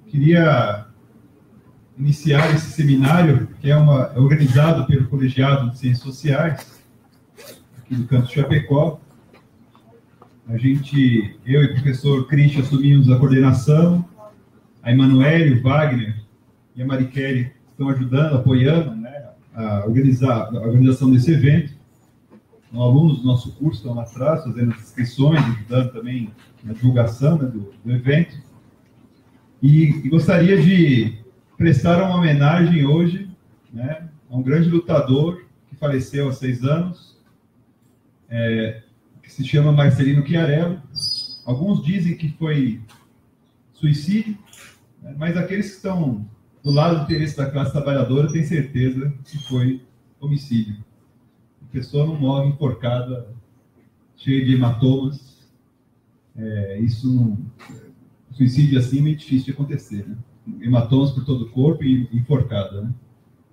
Queria iniciar esse seminário, que é organizado pelo Colegiado de Ciências Sociais, aqui do campus Chapecó. Eu e o professor Christian assumimos a coordenação, a Emanuele, o Wagner e a Mariquele estão ajudando, apoiando, né, a organização desse evento. Os alunos do nosso curso estão lá atrás, fazendo as inscrições, ajudando também na divulgação, né, do evento. E gostaria de prestar uma homenagem hoje, né, a um grande lutador que faleceu há 6 anos, que se chama Marcelino Chiarello. Alguns dizem que foi suicídio, né, mas aqueles que estão do lado do interesse da classe trabalhadora têm certeza que foi homicídio. A pessoa não morre enforcada, cheia de hematomas. Suicídio assim é meio difícil de acontecer, né? Hematomas por todo o corpo e enforcada, né?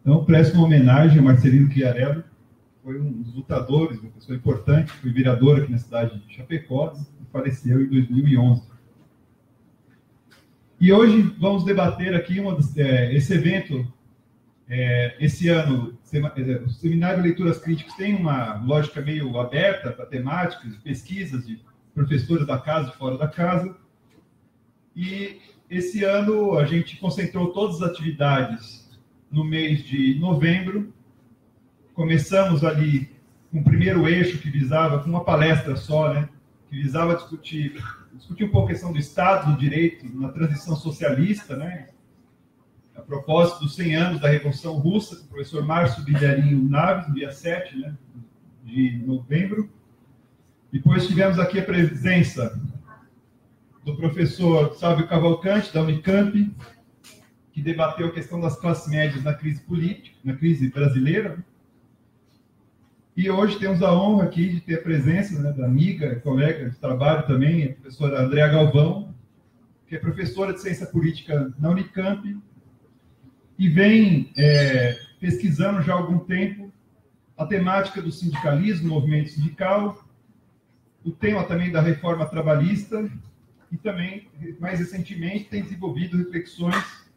Então, presto uma homenagem a Marcelino Chiarello, foi um dos lutadores, uma pessoa importante, foi vereador aqui na cidade de Chapecó e faleceu em 2011. E hoje vamos debater aqui esse evento. Esse ano, o Seminário de Leituras Críticas tem uma lógica meio aberta para temáticas, pesquisas de professores da casa e fora da casa. E esse ano a gente concentrou todas as atividades no mês de novembro. Começamos ali com o primeiro eixo que visava, com uma palestra só, né, que visava discutir um pouco a questão do Estado do Direito na transição socialista, né, a propósito dos 100 anos da Revolução Russa, com o professor Márcio Bilharinho Naves, no dia 7, né, de novembro. Depois tivemos aqui a presença do professor Sávio Cavalcante, da Unicamp, que debateu a questão das classes médias na crise política, na crise brasileira. E hoje temos a honra aqui de ter a presença, né, da amiga, colega de trabalho também, a professora Andréa Galvão, que é professora de Ciência Política na Unicamp, e vem pesquisando já há algum tempo a temática do sindicalismo, movimento sindical, o tema também da reforma trabalhista, e também, mais recentemente, tem desenvolvido reflexões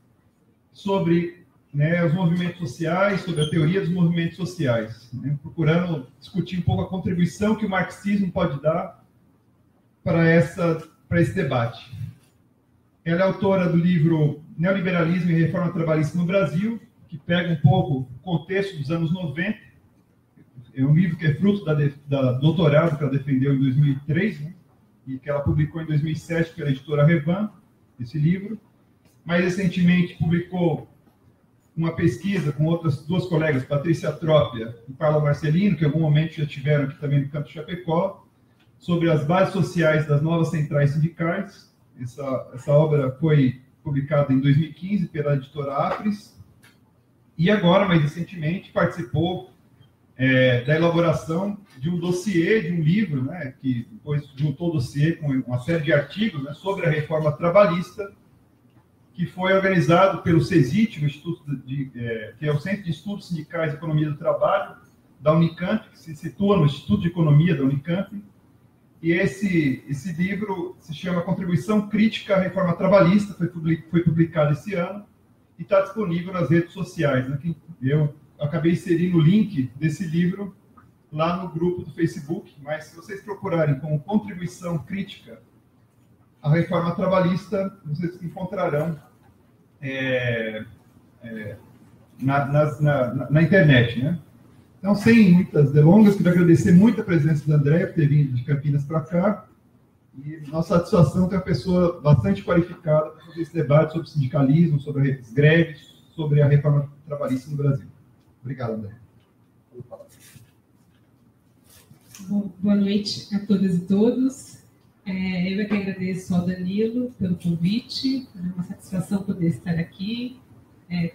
sobre, né, os movimentos sociais, sobre a teoria dos movimentos sociais, né, procurando discutir um pouco a contribuição que o marxismo pode dar para esse debate. Ela é autora do livro Neoliberalismo e Reforma Trabalhista no Brasil, que pega um pouco o contexto dos anos 90. É um livro que é fruto da doutorado que ela defendeu em 2003, né, e que ela publicou em 2007 pela editora Revan, esse livro. Mais recentemente publicou uma pesquisa com outras 2 colegas, Patrícia Trópia e Paula Marcelino, que em algum momento já estiveram aqui também no Campus Chapecó, sobre as bases sociais das novas centrais sindicais. Essa obra foi publicada em 2015 pela editora Apres, e agora, mais recentemente, participou da elaboração de um dossiê, de um livro, né, que depois juntou o dossiê com uma série de artigos, né, sobre a reforma trabalhista, que foi organizado pelo CESIT, que é o Centro de Estudos Sindicais e Economia do Trabalho, da Unicamp, que se situa no Instituto de Economia da Unicamp. E esse livro se chama Contribuição Crítica à Reforma Trabalhista, foi publicado esse ano, e está disponível nas redes sociais, né? Eu acabei inserindo o link desse livro lá no grupo do Facebook, mas se vocês procurarem como Contribuição Crítica à Reforma Trabalhista, vocês encontrarão na internet, né? Então, sem muitas delongas, queria agradecer muito a presença da Andréa por ter vindo de Campinas para cá, e nossa satisfação ter uma pessoa bastante qualificada para fazer esse debate sobre sindicalismo, sobre as greves, sobre a reforma trabalhista no Brasil. Obrigado, Andréa. Bom, boa noite a todas e todos. Eu é que agradeço ao Danilo pelo convite, é uma satisfação poder estar aqui,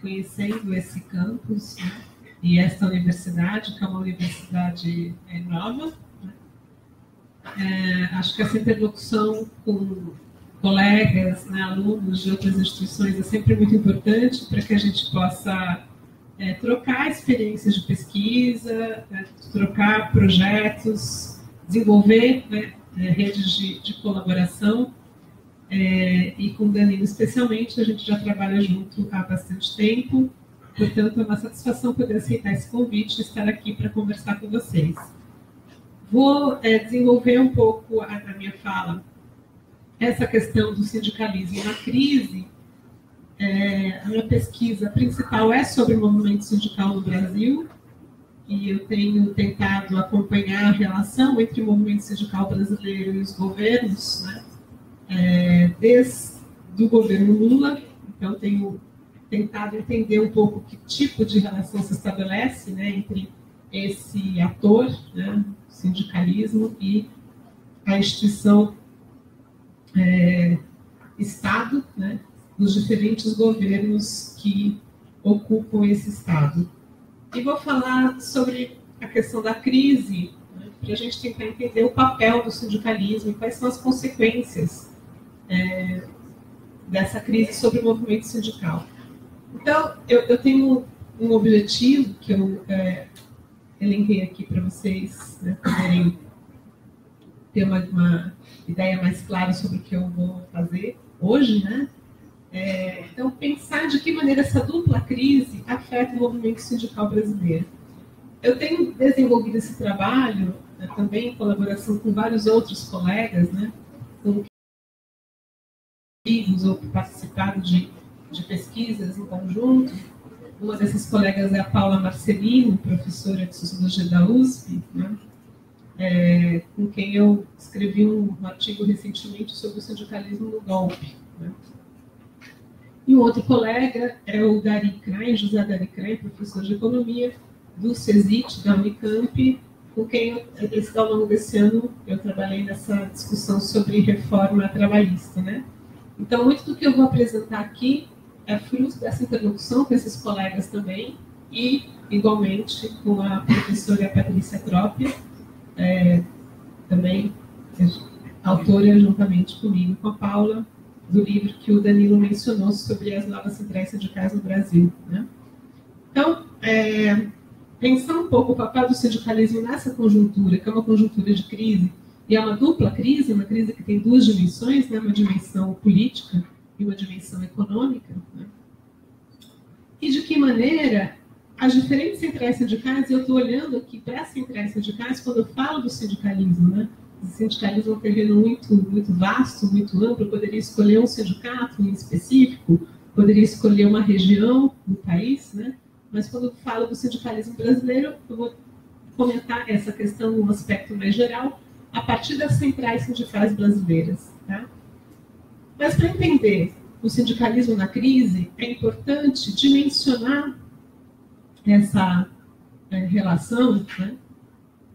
conhecendo esse campus, né, e essa universidade, que é uma universidade nova. Né. Acho que essa interlocução com colegas, né, alunos de outras instituições é sempre muito importante para que a gente possa trocar experiências de pesquisa, trocar projetos, desenvolver, né, redes de colaboração, e com o Danilo especialmente, a gente já trabalha junto há bastante tempo, portanto, é uma satisfação poder aceitar esse convite e estar aqui para conversar com vocês. Vou desenvolver um pouco na minha fala essa questão do sindicalismo na crise. A minha pesquisa principal é sobre o movimento sindical no Brasil, e eu tenho tentado acompanhar a relação entre o movimento sindical brasileiro e os governos, né? Desde o governo Lula. Então, tenho tentado entender um pouco que tipo de relação se estabelece, né, entre esse ator, né, o sindicalismo, e a instituição Estado, né, dos diferentes governos que ocupam esse Estado. E vou falar sobre a questão da crise, né, para a gente tentar entender o papel do sindicalismo e quais são as consequências dessa crise sobre o movimento sindical. Então, eu tenho um objetivo que eu elenquei aqui para vocês, né, poderem ter uma ideia mais clara sobre o que eu vou fazer hoje, né? Então, pensar de que maneira essa dupla crise afeta o movimento sindical brasileiro. Eu tenho desenvolvido esse trabalho, né, também em colaboração com vários outros colegas, né, com ou participado de pesquisas em conjunto. Uma dessas colegas é a Paula Marcelino, professora de Sociologia da USP, né, com quem eu escrevi um artigo recentemente sobre o sindicalismo no golpe, né. E um outro colega é o Dari Krain, José Dari Krain, professor de Economia do CESIT, da Unicamp, com quem, ao longo desse ano, eu trabalhei nessa discussão sobre reforma trabalhista, né. Então, muito do que eu vou apresentar aqui é fruto dessa interlocução com esses colegas também, e, igualmente, com a professora Patrícia Trópia, também autora, juntamente comigo, com a Paula, do livro que o Danilo mencionou sobre as novas centrais sindicais no Brasil, né? Então, pensar um pouco o papel do sindicalismo nessa conjuntura, que é uma conjuntura de crise, e é uma dupla crise, uma crise que tem duas dimensões, né? Uma dimensão política e uma dimensão econômica, né? E de que maneira as diferentes centrais sindicais, e eu estou olhando aqui para as centrais sindicais quando eu falo do sindicalismo, né? O sindicalismo é um terreno muito vasto, muito amplo. Eu poderia escolher um sindicato em específico, poderia escolher uma região do país, né? Mas quando eu falo do sindicalismo brasileiro, eu vou comentar essa questão num aspecto mais geral, a partir das centrais sindicais brasileiras, tá? Mas para entender o sindicalismo na crise, é importante dimensionar essa relação, né,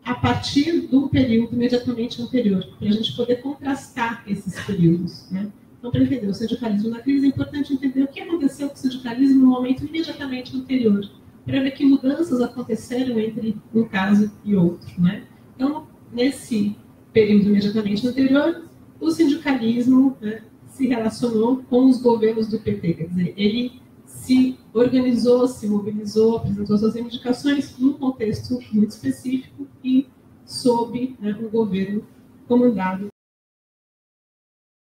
a partir do período imediatamente anterior, para a gente poder contrastar esses períodos, né? Então, para entender o sindicalismo na crise, é importante entender o que aconteceu com o sindicalismo no momento imediatamente anterior, para ver que mudanças aconteceram entre um caso e outro, né? Então, nesse período imediatamente anterior, o sindicalismo, né, se relacionou com os governos do PT, quer dizer, ele se organizou, se mobilizou, apresentou suas reivindicações num contexto muito específico e sob, né, um governo comandado.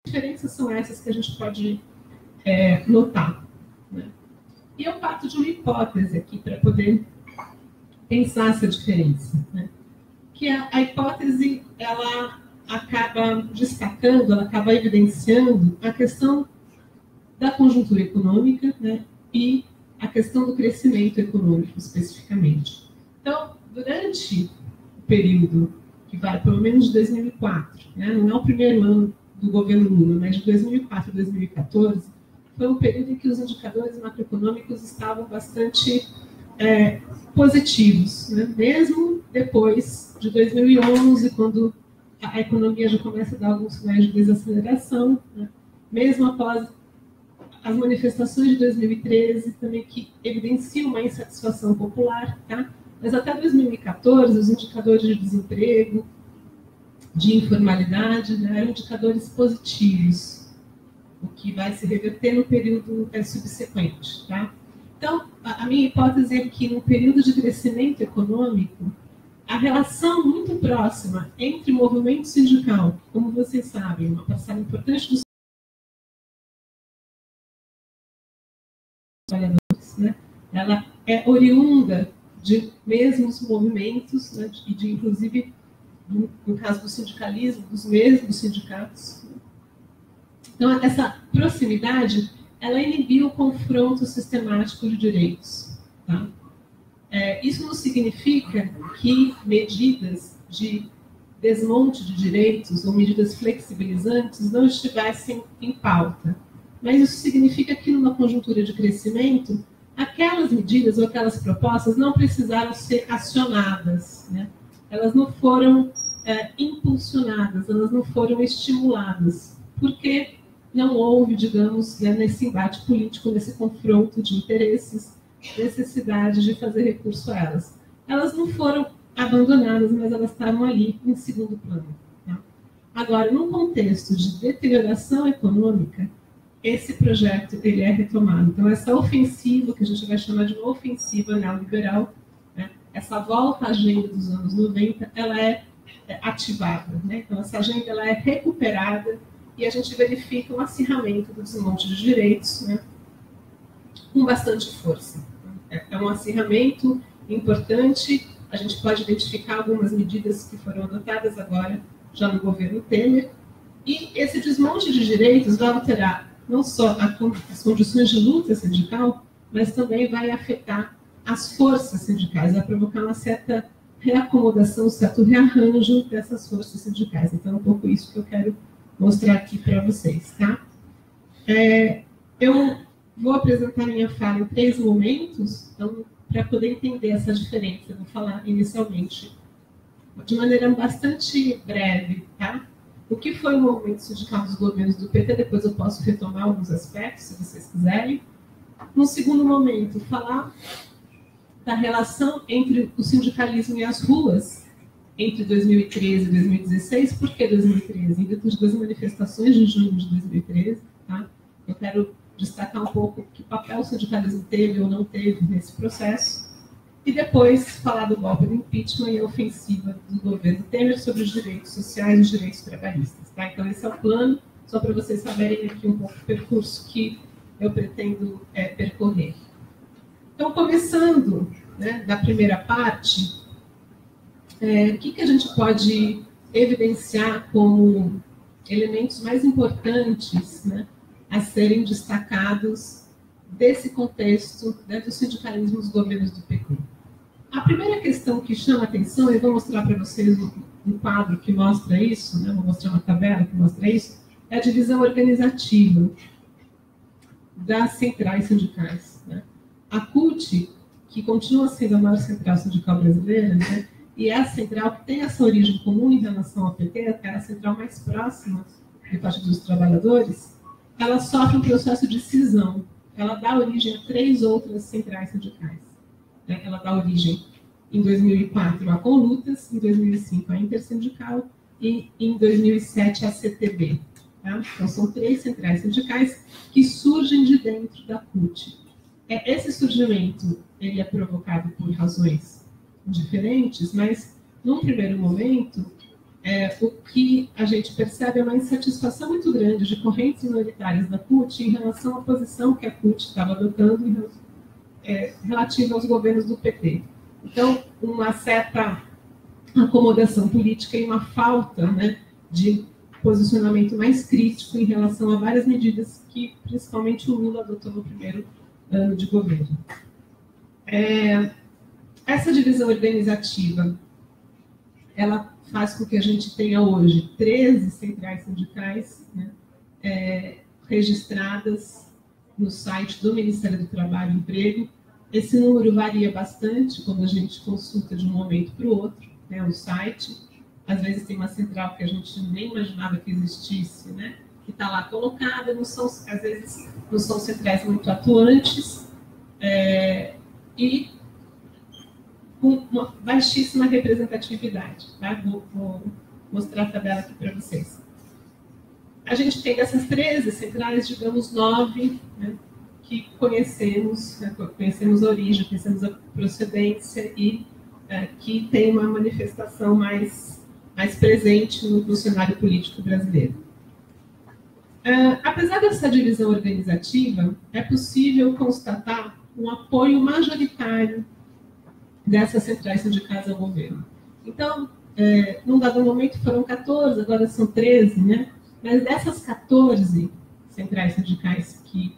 As diferenças são essas que a gente pode notar, né? E eu parto de uma hipótese aqui para poder pensar essa diferença, né? Que a hipótese, ela acaba destacando, ela acaba evidenciando a questão da conjuntura econômica, né, e a questão do crescimento econômico, especificamente. Então, durante o período que vai pelo menos de 2004, né, não é o primeiro ano do governo Lula, mas de 2004 a 2014, foi um período em que os indicadores macroeconômicos estavam bastante positivos, né, mesmo depois de 2011, quando a economia já começa a dar alguns sinais de desaceleração, né, mesmo após as manifestações de 2013, também que evidenciam uma insatisfação popular, tá? Mas até 2014, os indicadores de desemprego, de informalidade, né, eram indicadores positivos, o que vai se reverter no período subsequente, tá? Então, a minha hipótese é que no período de crescimento econômico, a relação muito próxima entre o movimento sindical, como vocês sabem, uma parcela importante dos trabalhadores, né? Ela é oriunda de mesmos movimentos, né? E de, inclusive, no caso do sindicalismo, dos mesmos sindicatos. Então, essa proximidade, ela inibiu o confronto sistemático de direitos. Tá? Isso não significa que medidas de desmonte de direitos ou medidas flexibilizantes não estivessem em pauta. Mas isso significa que, numa conjuntura de crescimento, aquelas medidas ou aquelas propostas não precisaram ser acionadas, né? Elas não foram impulsionadas, elas não foram estimuladas, porque não houve, digamos, né, nesse embate político, nesse confronto de interesses, necessidade de fazer recurso a elas. Elas não foram abandonadas, mas elas estavam ali em segundo plano. Tá? Agora, num contexto de deterioração econômica, esse projeto ele é retomado. Então, essa ofensiva, que a gente vai chamar de uma ofensiva neoliberal, né, essa volta à agenda dos anos 90, ela é ativada. Né? Então, essa agenda ela é recuperada e a gente verifica um acirramento do desmonte de direitos, né, com bastante força. É um acirramento importante. A gente pode identificar algumas medidas que foram adotadas agora, já no governo Temer, e esse desmonte de direitos vai alterar não só as condições de luta sindical, mas também vai afetar as forças sindicais, vai provocar uma certa reacomodação, um certo rearranjo dessas forças sindicais. Então, é um pouco isso que eu quero mostrar aqui para vocês. Tá? Eu vou apresentar minha fala em 3 momentos, então, para poder entender essa diferença. Eu vou falar inicialmente de maneira bastante breve, tá? O que foi o movimento sindical dos governos do PT, depois eu posso retomar alguns aspectos, se vocês quiserem. No segundo momento, falar da relação entre o sindicalismo e as ruas, entre 2013 e 2016. Por que 2013? Em virtude das manifestações de junho de 2013, tá? Eu quero destacar um pouco que papel o sindicalismo teve ou não teve nesse processo. E depois falar do golpe do impeachment e a ofensiva do governo Temer sobre os direitos sociais e os direitos trabalhistas. Tá? Então, esse é o plano, só para vocês saberem aqui um pouco o percurso que eu pretendo percorrer. Então, começando, né, da primeira parte, o que a gente pode evidenciar como elementos mais importantes, né, a serem destacados desse contexto, né, do sindicalismo dos governos do PT. A primeira questão que chama a atenção, eu vou mostrar para vocês um quadro que mostra isso, né, vou mostrar uma tabela que mostra isso, é a divisão organizativa das centrais sindicais. Né? A CUT, que continua sendo a maior central sindical brasileira, né, e é a central que tem essa origem comum em relação ao PT, é a central mais próxima do Partido dos Trabalhadores, ela sofre um processo de cisão. Ela dá origem a 3 outras centrais sindicais. Ela dá origem, em 2004, a Conlutas, em 2005, a Intersindical e, em 2007, a CTB. Tá? Então, são 3 centrais sindicais que surgem de dentro da CUT. Esse surgimento ele é provocado por razões diferentes, mas, num primeiro momento, o que a gente percebe é uma insatisfação muito grande de correntes minoritárias da CUT em relação à posição que a CUT estava adotando relativa aos governos do PT. Então, uma certa acomodação política e uma falta, né, de posicionamento mais crítico em relação a várias medidas que, principalmente, o Lula adotou no primeiro ano de governo. Essa divisão organizativa, ela faz com que a gente tenha hoje 13 centrais sindicais, né, registradas no site do Ministério do Trabalho e Emprego. Esse número varia bastante quando a gente consulta de um momento para o outro, né, o site. Às vezes tem uma central que a gente nem imaginava que existisse, né, que está lá colocada, às vezes não são centrais muito atuantes, e com uma baixíssima representatividade. Tá? Vou mostrar a tabela aqui para vocês. A gente tem dessas 13 centrais, digamos, 9, né, que conhecemos, né, conhecemos a origem, conhecemos a procedência e que tem uma manifestação mais presente no cenário político brasileiro. Apesar dessa divisão organizativa, é possível constatar um apoio majoritário dessas centrais sindicais ao governo. Então, num dado momento foram 14, agora são 13, né? Mas dessas 14 centrais sindicais que,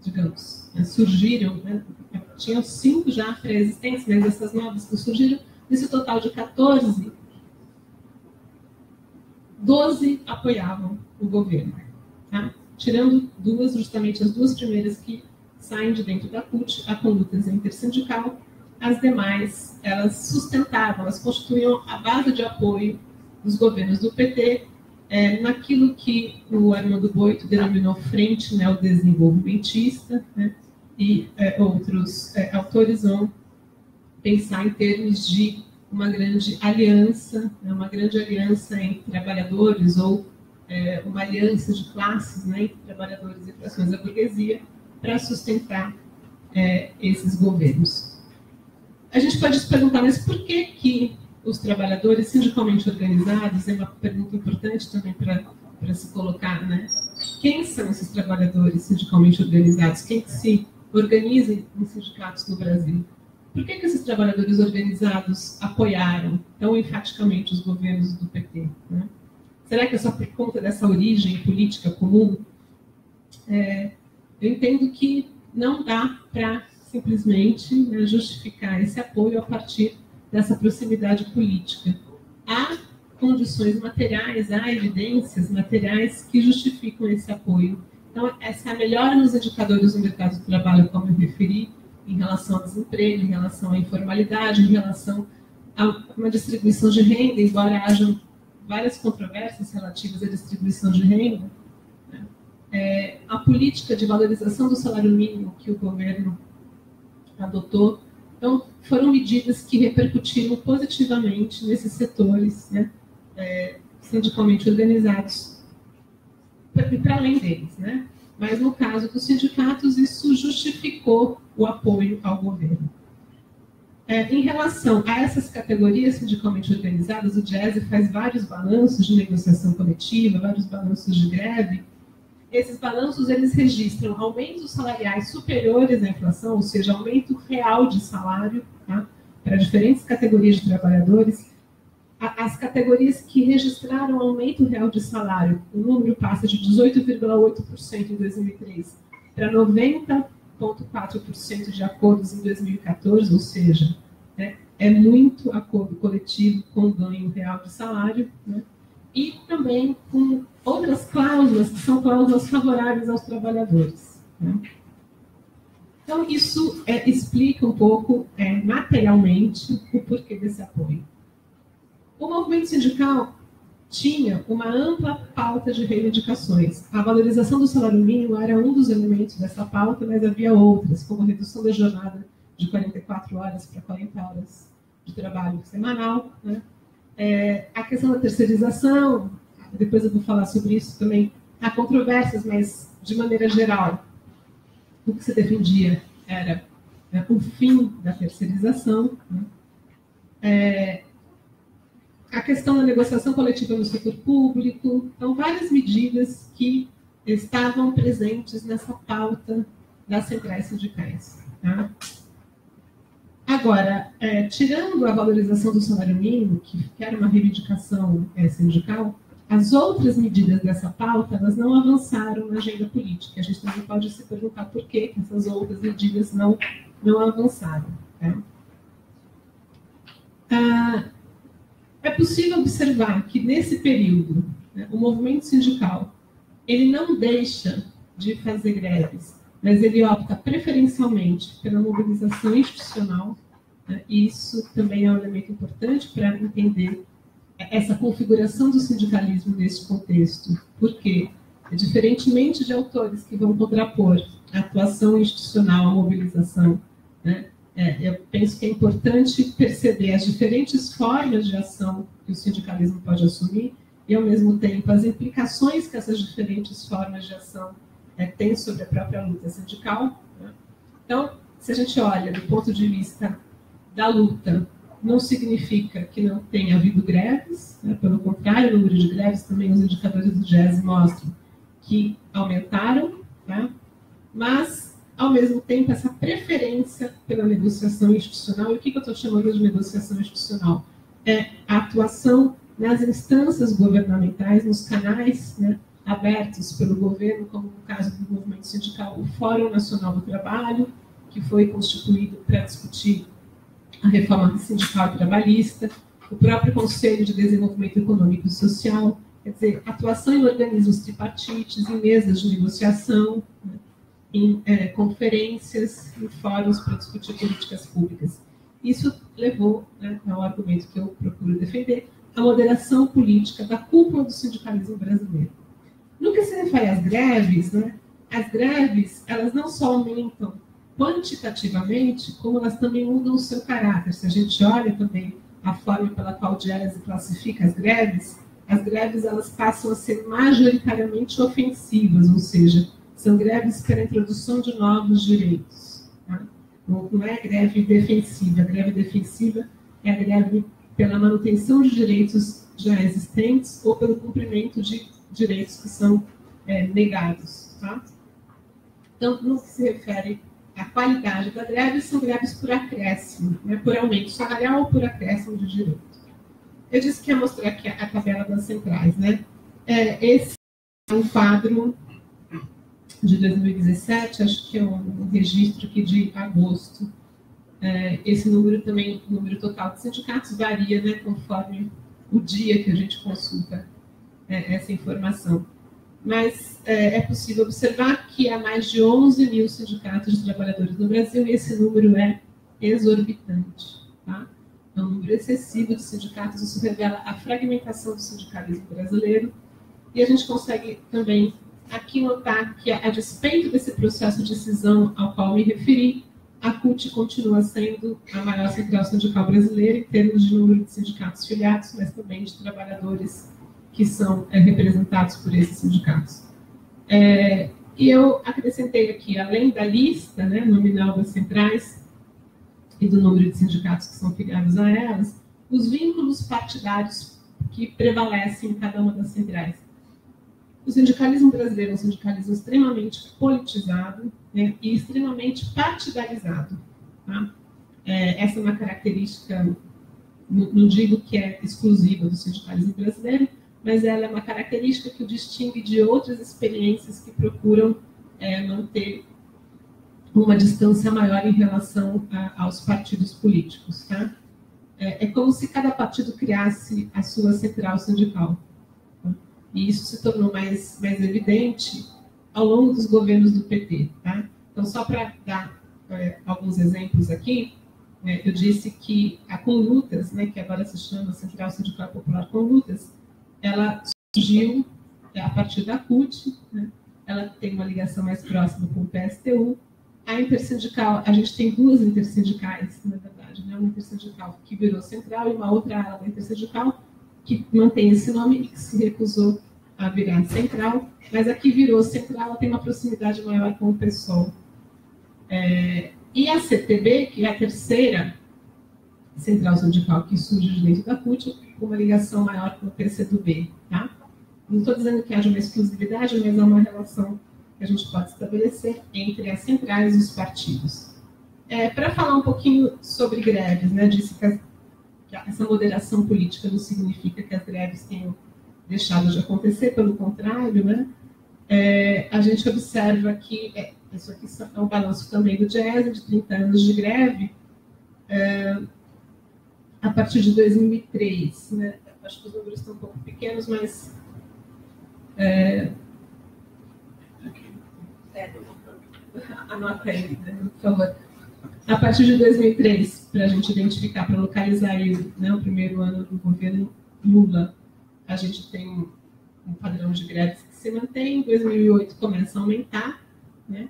digamos, surgiram, né? Tinham 5 já pré-existentes, mas essas novas que surgiram, nesse total de 14, 12 apoiavam o governo, tá? Tirando 2, justamente as 2 primeiras que saem de dentro da CUT, a Conduta Intersindical, as demais, elas sustentavam, elas constituíam a base de apoio dos governos do PT, naquilo que o Armando Boito denominou Frente Neodesenvolvimentista, né? E outros autores vão pensar em termos de uma grande aliança, né? Uma grande aliança entre trabalhadores ou uma aliança de classes, né? Entre trabalhadores e frações da burguesia para sustentar esses governos. A gente pode se perguntar, mas por que os trabalhadores sindicalmente organizados, é uma pergunta importante também para se colocar, né? Quem são esses trabalhadores sindicalmente organizados? Quem que se organiza em sindicatos no Brasil? Por que esses trabalhadores organizados apoiaram tão enfaticamente os governos do PT? Né? Será que é só por conta dessa origem política comum? Eu entendo que não dá para simplesmente, né, justificar esse apoio a partir dessa proximidade política. Há condições materiais, há evidências materiais que justificam esse apoio. Então, essa é a melhora nos indicadores do mercado de trabalho, como eu referi, em relação ao desemprego, em relação à informalidade, em relação a uma distribuição de renda, embora hajam várias controvérsias relativas à distribuição de renda, né? A política de valorização do salário mínimo que o governo adotou. Então, foram medidas que repercutiram positivamente nesses setores, né, sindicalmente organizados, para além deles, né? Mas, no caso dos sindicatos, isso justificou o apoio ao governo. Em relação a essas categorias sindicalmente organizadas, o DIESE faz vários balanços de negociação coletiva, vários balanços de greve. Esses balanços, eles registram aumentos salariais superiores à inflação, ou seja, aumento real de salário, tá? Para diferentes categorias de trabalhadores. As categorias que registraram aumento real de salário, o número passa de 18,8% em 2003 para 90,4% de acordos em 2014, ou seja, né, é muito acordo coletivo com ganho real de salário, né? E também com outras cláusulas, que são cláusulas favoráveis aos trabalhadores, né? Então, isso explica um pouco, materialmente, o porquê desse apoio. O movimento sindical tinha uma ampla pauta de reivindicações. A valorização do salário mínimo era um dos elementos dessa pauta, mas havia outras, como a redução da jornada de 44 horas para 40 horas de trabalho semanal, né? A questão da terceirização, depois eu vou falar sobre isso também. Há controvérsias, mas, de maneira geral, o que se defendia era o fim da terceirização, né? A questão da negociação coletiva no setor público. Então, várias medidas que estavam presentes nessa pauta das centrais sindicais, tá? Agora, tirando a valorização do salário mínimo, que era uma reivindicação sindical, as outras medidas dessa pauta, elas não avançaram na agenda política. A gente também pode se perguntar por que essas outras medidas não avançaram, né? É possível observar que, nesse período, né, o movimento sindical ele não deixa de fazer greves, mas ele opta preferencialmente pela mobilização institucional, né? E isso também é um elemento importante para entender essa configuração do sindicalismo nesse contexto, porque, diferentemente de autores que vão contrapor a atuação institucional à mobilização, né, eu penso que é importante perceber as diferentes formas de ação que o sindicalismo pode assumir e, ao mesmo tempo, as implicações que essas diferentes formas de ação têm sobre a própria luta sindical, né? Então, se a gente olha do ponto de vista da luta não significa que não tenha havido greves, né? Pelo contrário, o número de greves também, os indicadores do GES mostram que aumentaram, tá? Mas, ao mesmo tempo, essa preferência pela negociação institucional, e o que eu estou chamando de negociação institucional? É a atuação nas instâncias governamentais, nos canais, né, abertos pelo governo, como no caso do movimento sindical, o Fórum Nacional do Trabalho, que foi constituído para discutir a reforma sindical e trabalhista, o próprio Conselho de Desenvolvimento Econômico e Social, quer dizer, atuação em organismos tripartites, em mesas de negociação, né, em conferências, em fóruns para discutir políticas públicas. Isso levou, né, ao argumento que eu procuro defender, a moderação política da cúpula do sindicalismo brasileiro. No que se refere às greves, né, as greves, elas não só aumentam quantitativamente, como elas também mudam o seu caráter. Se a gente olha também a forma pela qual o GES classifica as greves elas passam a ser majoritariamente ofensivas, ou seja, são greves pela introdução de novos direitos. Tá? Não é greve defensiva. A greve defensiva é a greve pela manutenção de direitos já existentes ou pelo cumprimento de direitos que são negados. Tá? Então, no que se refere à qualidade da greve, são greves por acréscimo, né, por aumento salarial ou por acréscimo de direito. Eu disse que ia mostrar aqui a tabela das centrais. Né? Esse é um quadro de 2017, acho que é um registro aqui de agosto. Esse número também, o número total de sindicatos, varia, né, conforme o dia que a gente consulta essa informação. Mas é possível observar que há mais de 11 mil sindicatos de trabalhadores no Brasil e esse número é exorbitante. Tá? É um número excessivo de sindicatos, isso revela a fragmentação do sindicalismo brasileiro. E a gente consegue também aqui notar que, a despeito desse processo de cisão ao qual me referi, a CUT continua sendo a maior central sindical brasileira em termos de número de sindicatos filiados, mas também de trabalhadores que são representados por esses sindicatos. E eu acrescentei aqui, além da lista, né, nominal das centrais e do número de sindicatos que são filiados a elas, os vínculos partidários que prevalecem em cada uma das centrais. O sindicalismo brasileiro é um sindicalismo extremamente politizado, né, e extremamente partidarizado. Tá? Essa é uma característica, não digo que é exclusiva do sindicalismo brasileiro, mas ela é uma característica que o distingue de outras experiências que procuram manter uma distância maior em relação aos partidos políticos. Tá? É como se cada partido criasse a sua central sindical. Tá? E isso se tornou mais evidente ao longo dos governos do PT. Tá? Então, só para dar alguns exemplos aqui, eu disse que a Conlutas, né, que agora se chama Central Sindical Popular Conlutas, ela surgiu a partir da CUT, né? Ela tem uma ligação mais próxima com o PSTU. A intersindical, a gente tem duas intersindicais, na verdade, né? Uma intersindical que virou central e uma outra ala da intersindical que mantém esse nome e que se recusou a virar central, mas a que virou central ela tem uma proximidade maior com o PSOL. E a CTB, que é a terceira central sindical que surge de dentro da CUT, com uma ligação maior com o PCdoB. Tá? Não estou dizendo que haja uma exclusividade, mas é uma relação que a gente pode estabelecer entre as centrais e os partidos. Para falar um pouquinho sobre greves, né, disse que essa moderação política não significa que as greves tenham deixado de acontecer, pelo contrário, né, a gente observa que, isso aqui é um balanço também do GES, de 30 anos de greve, a partir de 2003. Né, acho que os números estão um pouco pequenos, mas... Anota aí, né, por favor. A partir de 2003, para a gente identificar, para localizar aí, né, o primeiro ano do governo Lula, a gente tem um padrão de greves que se mantém. Em 2008 começa a aumentar, né?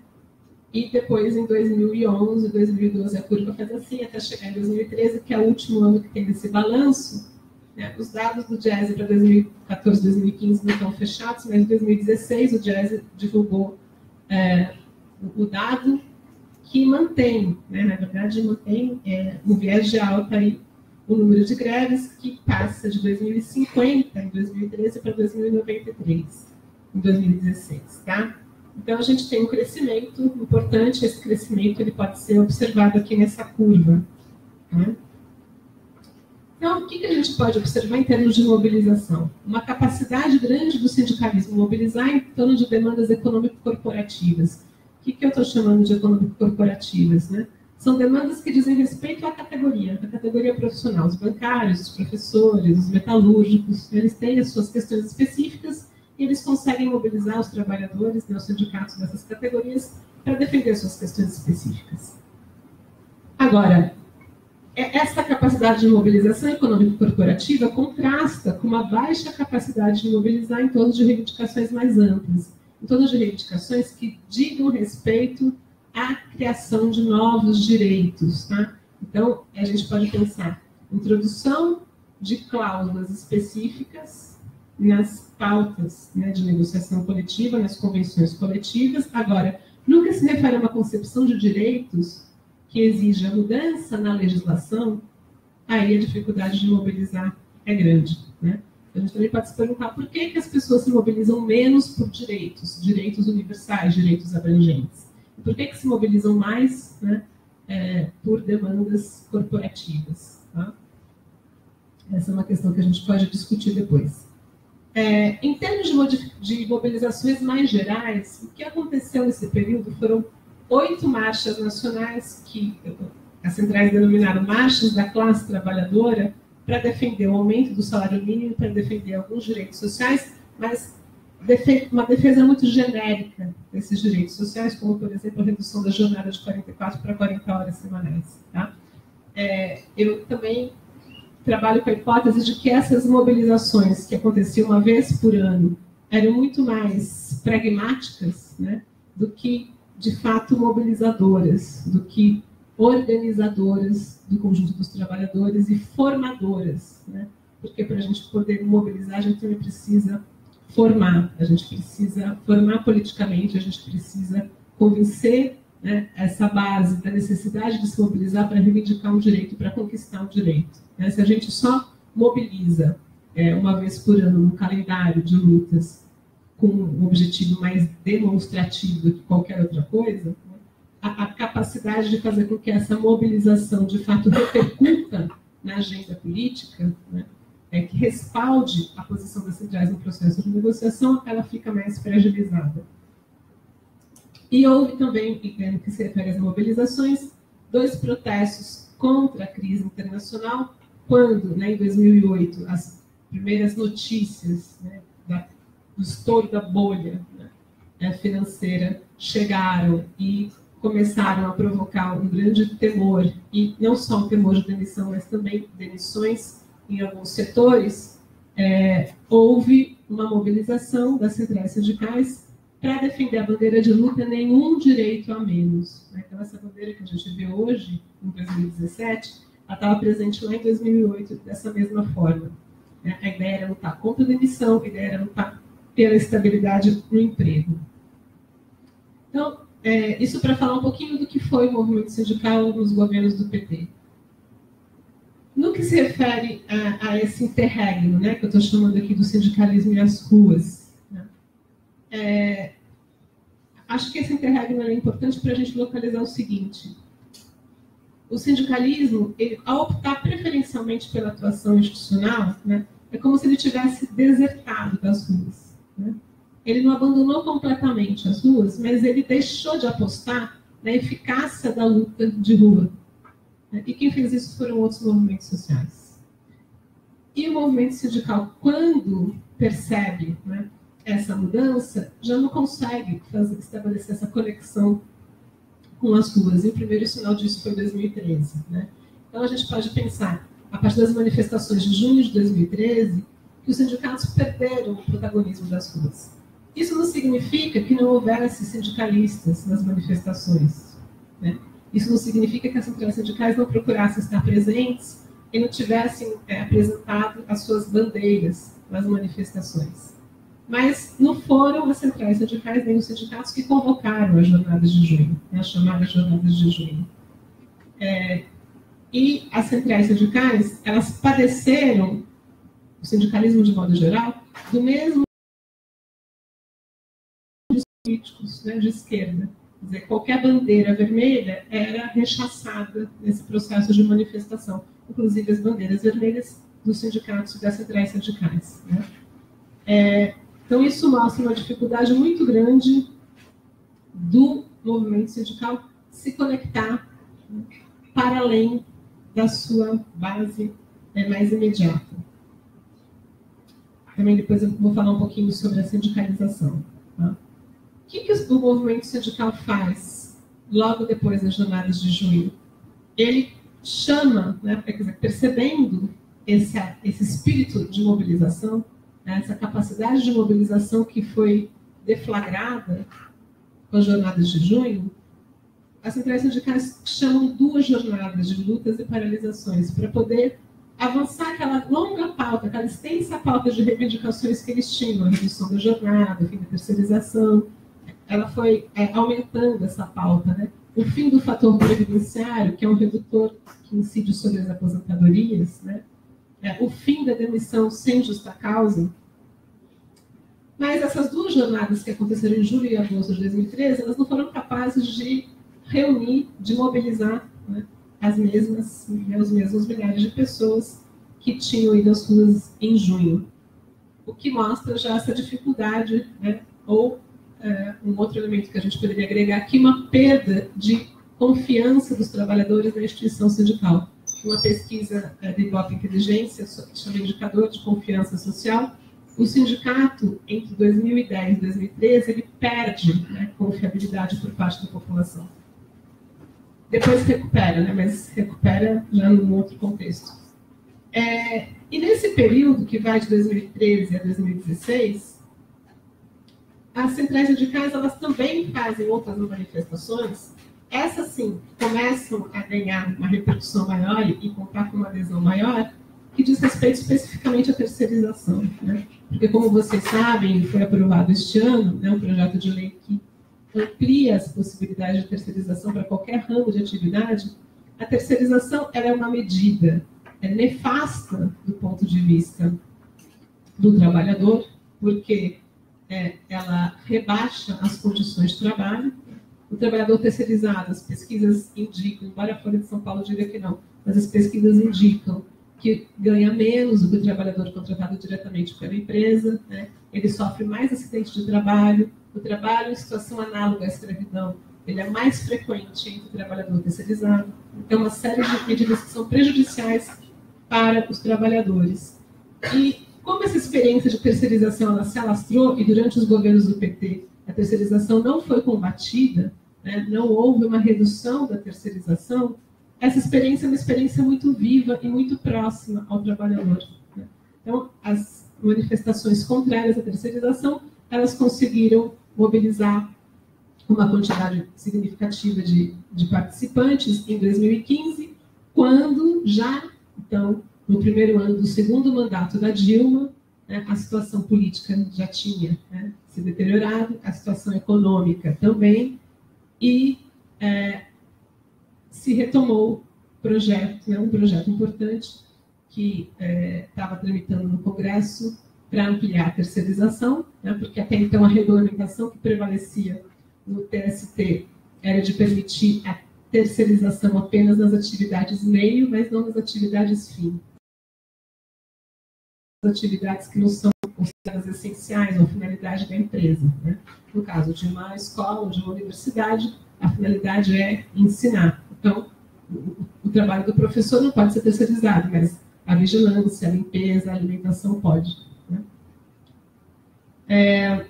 E depois em 2011, 2012 a curva faz assim, até chegar em 2013, que é o último ano que tem esse balanço. Né? Os dados do GES para 2014, 2015 não estão fechados, mas em 2016 o GES divulgou o dado que mantém, né, na verdade, mantém um viés de alta aí, o número de greves, que passa de 2050, em 2013, para 2093, em 2016, tá? Então, a gente tem um crescimento importante, esse crescimento ele pode ser observado aqui nessa curva. Né? Então, o que a gente pode observar em termos de mobilização? Uma capacidade grande do sindicalismo mobilizar em torno de demandas econômico-corporativas. O que eu estou chamando de econômico-corporativas? Né? São demandas que dizem respeito à categoria profissional. Os bancários, os professores, os metalúrgicos, eles têm as suas questões específicas e eles conseguem mobilizar os trabalhadores, né, os sindicatos dessas categorias, para defender suas questões específicas. Agora, essa capacidade de mobilização econômico-corporativa contrasta com uma baixa capacidade de mobilizar em torno de reivindicações mais amplas, em torno de reivindicações que digam respeito à criação de novos direitos. Tá? Então, a gente pode pensar introdução de cláusulas específicas nas pautas, né, de negociação coletiva, nas convenções coletivas. Agora, nunca se refere a uma concepção de direitos que exige a mudança na legislação, aí a dificuldade de mobilizar é grande. Né? A gente também pode se perguntar por que as pessoas se mobilizam menos por direitos universais, direitos abrangentes. E por que se mobilizam mais, né, por demandas corporativas. Tá? Essa é uma questão que a gente pode discutir depois. Em termos de mobilizações mais gerais, o que aconteceu nesse período foram 8 marchas nacionais que as centrais denominaram marchas da classe trabalhadora para defender o aumento do salário mínimo, para defender alguns direitos sociais, mas uma defesa muito genérica desses direitos sociais, como, por exemplo, a redução da jornada de 44 para 40 horas semanais. Tá? Eu também trabalho com a hipótese de que essas mobilizações que aconteciam uma vez por ano eram muito mais pragmáticas, né, do que, de fato, mobilizadoras, do que organizadoras do conjunto dos trabalhadores e formadoras. Né? Porque para a gente poder mobilizar, a gente também precisa formar, a gente precisa formar politicamente, a gente precisa convencer, né, essa base da necessidade de se mobilizar para reivindicar um direito, para conquistar um direito. Né? Se a gente só mobiliza uma vez por ano um calendário de lutas com um objetivo mais demonstrativo do que qualquer outra coisa, né, a capacidade de fazer com que essa mobilização de fato repercuta na agenda política, né, que respalde a posição das centrais no processo de negociação, ela fica mais fragilizada. E houve também, no que se refere às mobilizações, 2 protestos contra a crise internacional, quando, né, em 2008, as primeiras notícias, né, do estouro da bolha, né, financeira chegaram e começaram a provocar um grande temor, e não só um temor de demissão, mas também demissões em alguns setores, houve uma mobilização das centrais sindicais para defender a bandeira de luta nenhum direito a menos. Então, essa bandeira que a gente vê hoje, em 2017, ela estava presente lá em 2008 dessa mesma forma. A ideia era lutar contra a demissão, a ideia era lutar pela estabilidade no emprego. Então, isso para falar um pouquinho do que foi o movimento sindical nos governos do PT. No que se refere a esse interregno, né, que eu estou chamando aqui do sindicalismo e as ruas, né, acho que esse interregno é importante para a gente localizar o seguinte: o sindicalismo, ao optar preferencialmente pela atuação institucional, né, é como se ele tivesse desertado das ruas. Né? Ele não abandonou completamente as ruas, mas ele deixou de apostar na eficácia da luta de rua. E quem fez isso foram outros movimentos sociais. E o movimento sindical, quando percebe, né, essa mudança, já não consegue estabelecer essa conexão com as ruas. E o primeiro sinal disso foi em 2013. Né? Então, a gente pode pensar, a partir das manifestações de junho de 2013, que os sindicatos perderam o protagonismo das ruas. Isso não significa que não houvesse sindicalistas nas manifestações. Né? Isso não significa que as centrais sindicais não procurassem estar presentes e não tivessem apresentado as suas bandeiras nas manifestações. Mas não foram as centrais sindicais nem os sindicatos que convocaram as jornadas de junho, as chamadas jornadas de junho. E as centrais sindicais, elas padeceram, o sindicalismo de modo geral, do mesmo dos políticos, né, de esquerda. Quer dizer, qualquer bandeira vermelha era rechaçada nesse processo de manifestação, inclusive as bandeiras vermelhas dos sindicatos e das centrais sindicais. Né? Então, isso mostra uma dificuldade muito grande do movimento sindical se conectar, né, para além da sua base mais imediata. Também depois eu vou falar um pouquinho sobre a sindicalização. Tá? O que o movimento sindical faz logo depois das jornadas de junho? Ele chama, né, percebendo esse espírito de mobilização, né, essa capacidade de mobilização que foi deflagrada com as jornadas de junho, as centrais sindicais chamam 2 jornadas de lutas e paralisações para poder avançar aquela longa pauta, aquela extensa pauta de reivindicações que eles tinham, a redução da jornada, o fim da terceirização. Ela foi aumentando essa pauta, né? O fim do fator previdenciário, que é um redutor que incide sobre as aposentadorias, né? O fim da demissão sem justa causa. Mas essas 2 jornadas que aconteceram em julho e agosto de 2013, elas não foram capazes de reunir, de mobilizar, né, os mesmos milhares de pessoas que tinham ido às ruas em junho. O que mostra já essa dificuldade, né, ou um outro elemento que a gente poderia agregar aqui, uma perda de confiança dos trabalhadores na instituição sindical. Uma pesquisa do Ibope Inteligência, que chama Indicador de Confiança Social, o sindicato, entre 2010 e 2013, ele perde, né, confiabilidade por parte da população. Depois recupera, né, mas recupera já num outro contexto. E nesse período, que vai de 2013 a 2016, as centrais sindicais, elas também fazem outras manifestações. Essas, sim, começam a ganhar uma repercussão maior e contar com uma adesão maior, que diz respeito especificamente à terceirização. Né? Porque, como vocês sabem, foi aprovado este ano, né, um projeto de lei que amplia as possibilidades de terceirização para qualquer ramo de atividade. A terceirização ela é uma medida nefasta do ponto de vista do trabalhador, porque ela rebaixa as condições de trabalho. O trabalhador terceirizado, as pesquisas indicam, embora a Folha de São Paulo diga que não, mas as pesquisas indicam que ganha menos do que o trabalhador contratado diretamente pela empresa, né? Ele sofre mais acidente de trabalho, o trabalho em situação análoga à escravidão, ele é mais frequente entre o trabalhador terceirizado. Então, uma série de medidas que são prejudiciais para os trabalhadores. E como essa experiência de terceirização ela se alastrou, e durante os governos do PT a terceirização não foi combatida, né, não houve uma redução da terceirização, essa experiência é uma experiência muito viva e muito próxima ao trabalhador. Né? Então, as manifestações contrárias à terceirização, elas conseguiram mobilizar uma quantidade significativa de participantes em 2015, quando já, então, no primeiro ano do segundo mandato da Dilma, né, a situação política já tinha, né, se deteriorado, a situação econômica também, e se retomou projeto, né, um projeto importante que estava tramitando no Congresso para ampliar a terceirização, né, porque até então a regulamentação que prevalecia no TST era de permitir a terceirização apenas nas atividades meio, mas não nas atividades fim. As atividades que não são consideradas essenciais ou finalidade da empresa. Né? No caso de uma escola ou de uma universidade, a finalidade é ensinar. Então, o trabalho do professor não pode ser terceirizado, mas a vigilância, a limpeza, a alimentação pode. Né?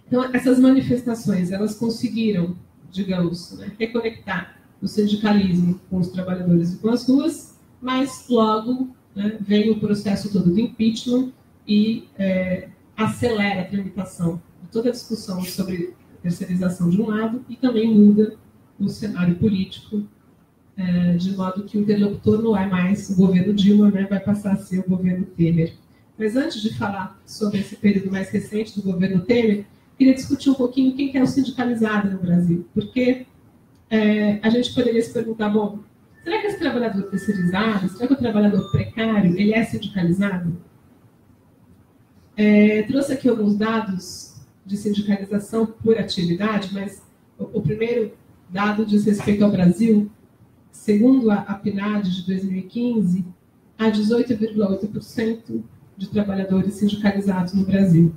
Então, essas manifestações, elas conseguiram, digamos, né, reconectar o sindicalismo com os trabalhadores e com as ruas, mas logo, né, vem o processo todo do impeachment e acelera a tramitação de toda a discussão sobre terceirização de um lado e também muda o cenário político, de modo que o interlocutor não é mais o governo Dilma, né, vai passar a ser o governo Temer. Mas antes de falar sobre esse período mais recente do governo Temer, queria discutir um pouquinho quem que é o sindicalizado no Brasil. Porque a gente poderia se perguntar, bom, será que esse trabalhador terceirizado, será que o trabalhador precário, ele é sindicalizado? Trouxe aqui alguns dados de sindicalização por atividade, mas o primeiro dado diz respeito ao Brasil. Segundo a PNAD de 2015, há 18,8% de trabalhadores sindicalizados no Brasil.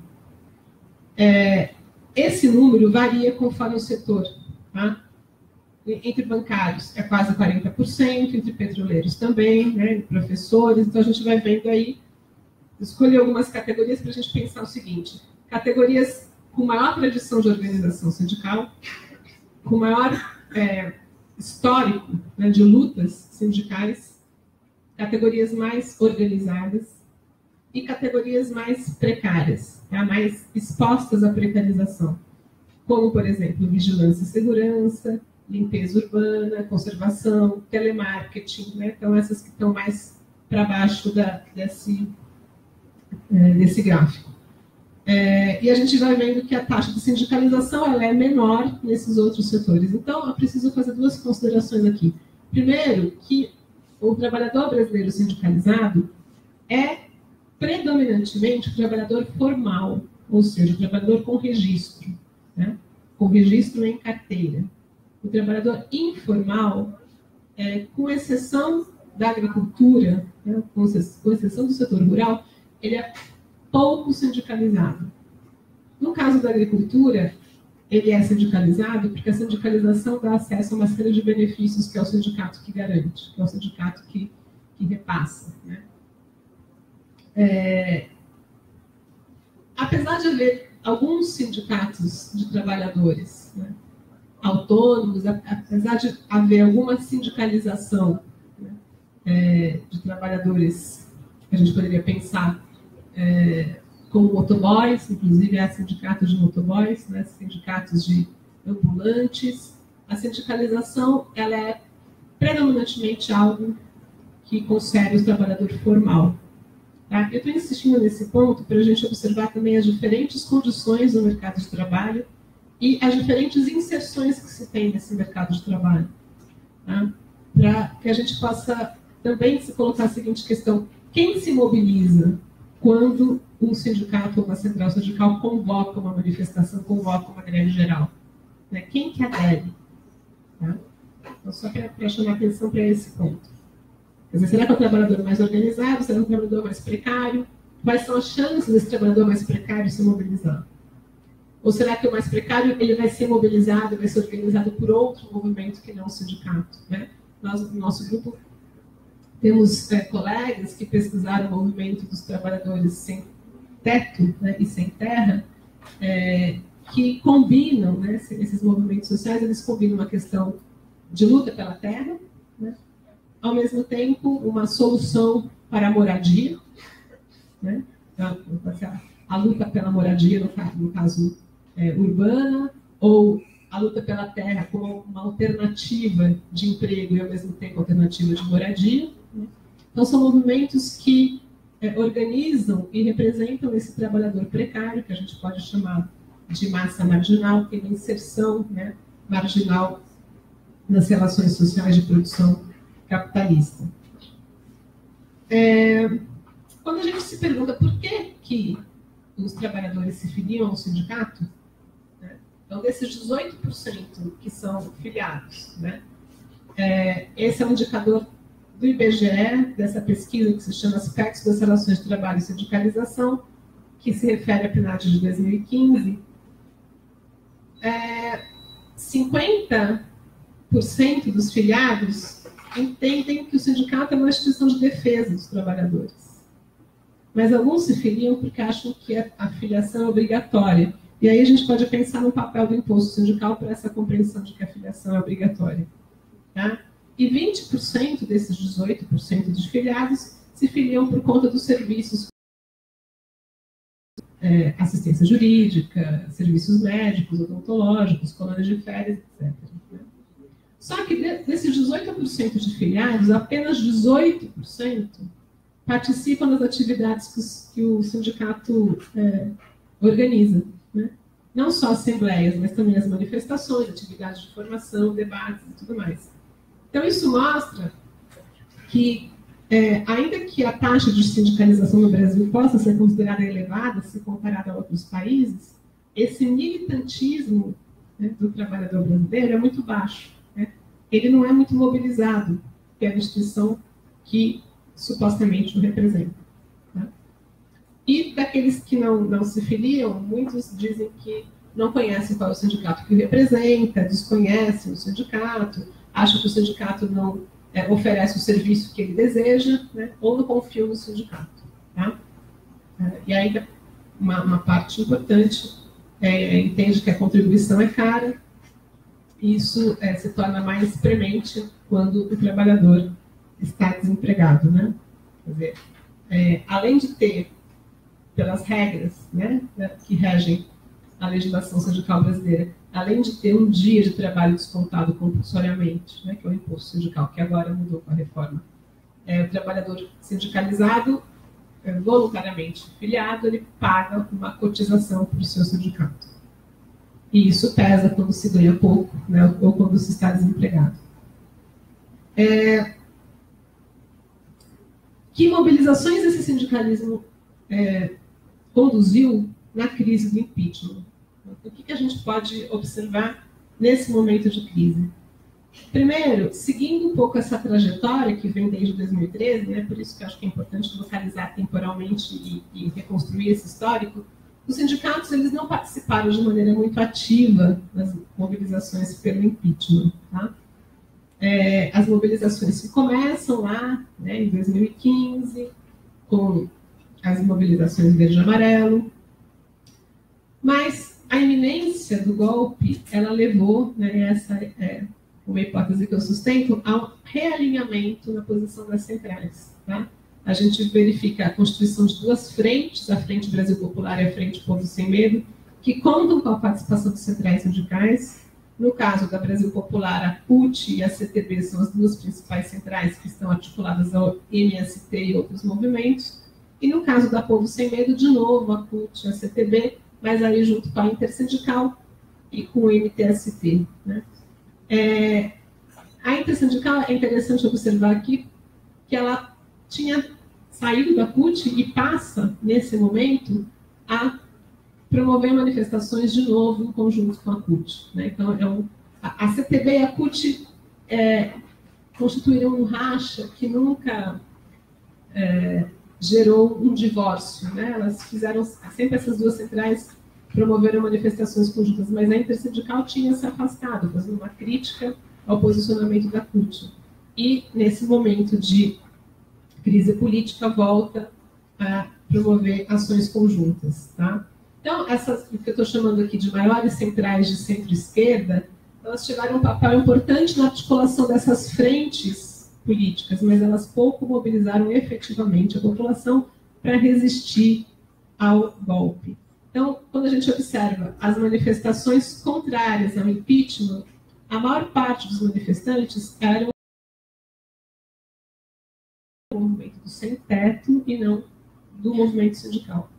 Esse número varia conforme o setor. Tá? Entre bancários é quase 40%, entre petroleiros também, né, professores. Então, a gente vai vendo aí, escolher algumas categorias para a gente pensar o seguinte: categorias com maior tradição de organização sindical, com maior histórico, né, de lutas sindicais, categorias mais organizadas e categorias mais precárias, tá? Mais expostas à precarização, como, por exemplo, vigilância e segurança, limpeza urbana, conservação, telemarketing, né? Então, essas que estão mais para baixo desse gráfico. E a gente vai vendo que a taxa de sindicalização ela é menor nesses outros setores. Então, eu preciso fazer duas considerações aqui. Primeiro, que o trabalhador brasileiro sindicalizado é predominantemente o trabalhador formal, ou seja, o trabalhador com registro, né? Com registro em carteira. O trabalhador informal, com exceção da agricultura, né? com exceção do setor rural, ele é pouco sindicalizado. No caso da agricultura, ele é sindicalizado porque a sindicalização dá acesso a uma série de benefícios que é o sindicato que garante, que é o sindicato que repassa. Né? Apesar de haver alguns sindicatos de trabalhadores, né, autônomos, apesar de haver alguma sindicalização, né, de trabalhadores que a gente poderia pensar como motoboys, inclusive há sindicatos de motoboys, né, sindicatos de ambulantes, a sindicalização ela é predominantemente algo que concerne o trabalhador formal. Tá? Eu estou insistindo nesse ponto para a gente observar também as diferentes condições do mercado de trabalho e as diferentes inserções que se tem nesse mercado de trabalho. Tá? Para que a gente possa também se colocar a seguinte questão: quem se mobiliza quando um sindicato ou uma central sindical convoca uma manifestação, convoca uma greve geral? Né? Quem que adere? Tá? Então, só para chamar atenção para esse ponto. Quer dizer, será que é o trabalhador mais organizado? Será que é o trabalhador mais precário? Quais são as chances desse trabalhador mais precário se mobilizar? Ou será que o mais precário ele vai ser mobilizado, vai ser organizado por outro movimento que não o sindicato? Né? Nós, no nosso grupo, temos colegas que pesquisaram o movimento dos trabalhadores sem teto, né, e sem terra, que combinam, né, esses movimentos sociais, eles combinam uma questão de luta pela terra, né, ao mesmo tempo uma solução para a moradia, né, a luta pela moradia, no caso urbana, ou a luta pela terra como uma alternativa de emprego e, ao mesmo tempo, alternativa de moradia. Né? Então, são movimentos que organizam e representam esse trabalhador precário, que a gente pode chamar de massa marginal, que é uma inserção, né, marginal nas relações sociais de produção capitalista. Quando a gente se pergunta por que os trabalhadores se filiam ao sindicato, né, então, desses 18% que são filiados, né, esse é um indicador do IBGE, dessa pesquisa que se chama Aspectos das Relações de Trabalho e Sindicalização, que se refere à PNAD de 2015, 50% dos filiados entendem que o sindicato é uma instituição de defesa dos trabalhadores. Mas alguns se filiam porque acham que a filiação é obrigatória. E aí a gente pode pensar no papel do imposto sindical para essa compreensão de que a filiação é obrigatória. Tá? E 20% desses 18% dos filiados se filiam por conta dos serviços, assistência jurídica, serviços médicos, odontológicos, colônias de férias, etc. Só que desses 18% de filiados, apenas 18% participam das atividades que o sindicato organiza, né? Não só assembleias, mas também as manifestações, atividades de formação, debates e tudo mais. Então, isso mostra que, ainda que a taxa de sindicalização no Brasil possa ser considerada elevada, se comparada a outros países, esse militantismo, né, do trabalhador brasileiro é muito baixo, né? Ele não é muito mobilizado pela instituição que supostamente o representa. Tá? E daqueles que não se filiam, muitos dizem que não conhecem qual é o sindicato que o representa, desconhecem o sindicato, acham que o sindicato não oferece o serviço que ele deseja, né, ou não confiam no sindicato. Tá? E aí uma parte importante entende que a contribuição é cara, e isso se torna mais premente quando o trabalhador está desempregado. Né? Quer dizer, além de ter, pelas regras, né, que regem a legislação sindical brasileira, além de ter um dia de trabalho descontado compulsoriamente, né, que é o imposto sindical, que agora mudou com a reforma, o trabalhador sindicalizado, voluntariamente filiado, ele paga uma cotização para o seu sindicato. E isso pesa quando se ganha pouco, né, ou quando se está desempregado. Que mobilizações esse sindicalismo conduziu na crise do impeachment? O que a gente pode observar nesse momento de crise? Primeiro, seguindo um pouco essa trajetória que vem desde 2013, né, por isso que eu acho que é importante localizar temporalmente e reconstruir esse histórico, os sindicatos eles não participaram de maneira muito ativa nas mobilizações pelo impeachment. Tá? As mobilizações que começam lá, né, em 2015, com as mobilizações verde e amarelo, mas a iminência do golpe, ela levou, né, essa uma hipótese que eu sustento, ao realinhamento na posição das centrais. Tá? A gente verifica a constituição de duas frentes, a Frente Brasil Popular e a Frente Povo Sem Medo, que contam com a participação de centrais sindicais. No caso da Brasil Popular, a CUT e a CTB são as duas principais centrais que estão articuladas ao MST e outros movimentos. E no caso da Povo Sem Medo, de novo, a CUT e a CTB, mas aí junto com a Intersindical e com o MTST. Né? A Intersindical, é interessante observar aqui que ela tinha saído da CUT e passa, nesse momento, a promover manifestações de novo em conjunto com a CUT. Né? Então, a CTB e a CUT constituíram um racha que nunca gerou um divórcio. Né? Elas fizeram, sempre essas duas centrais promoveram manifestações conjuntas, mas a Intersindical tinha se afastado, fazendo uma crítica ao posicionamento da CUT. E, nesse momento de crise política, volta a promover ações conjuntas. Tá? Então, essas, o que eu estou chamando aqui de maiores centrais de centro-esquerda, elas tiveram um papel importante na articulação dessas frentes políticas, mas elas pouco mobilizaram efetivamente a população para resistir ao golpe. Então, quando a gente observa as manifestações contrárias ao impeachment, a maior parte dos manifestantes eram do movimento do sem-teto e não do movimento sindical.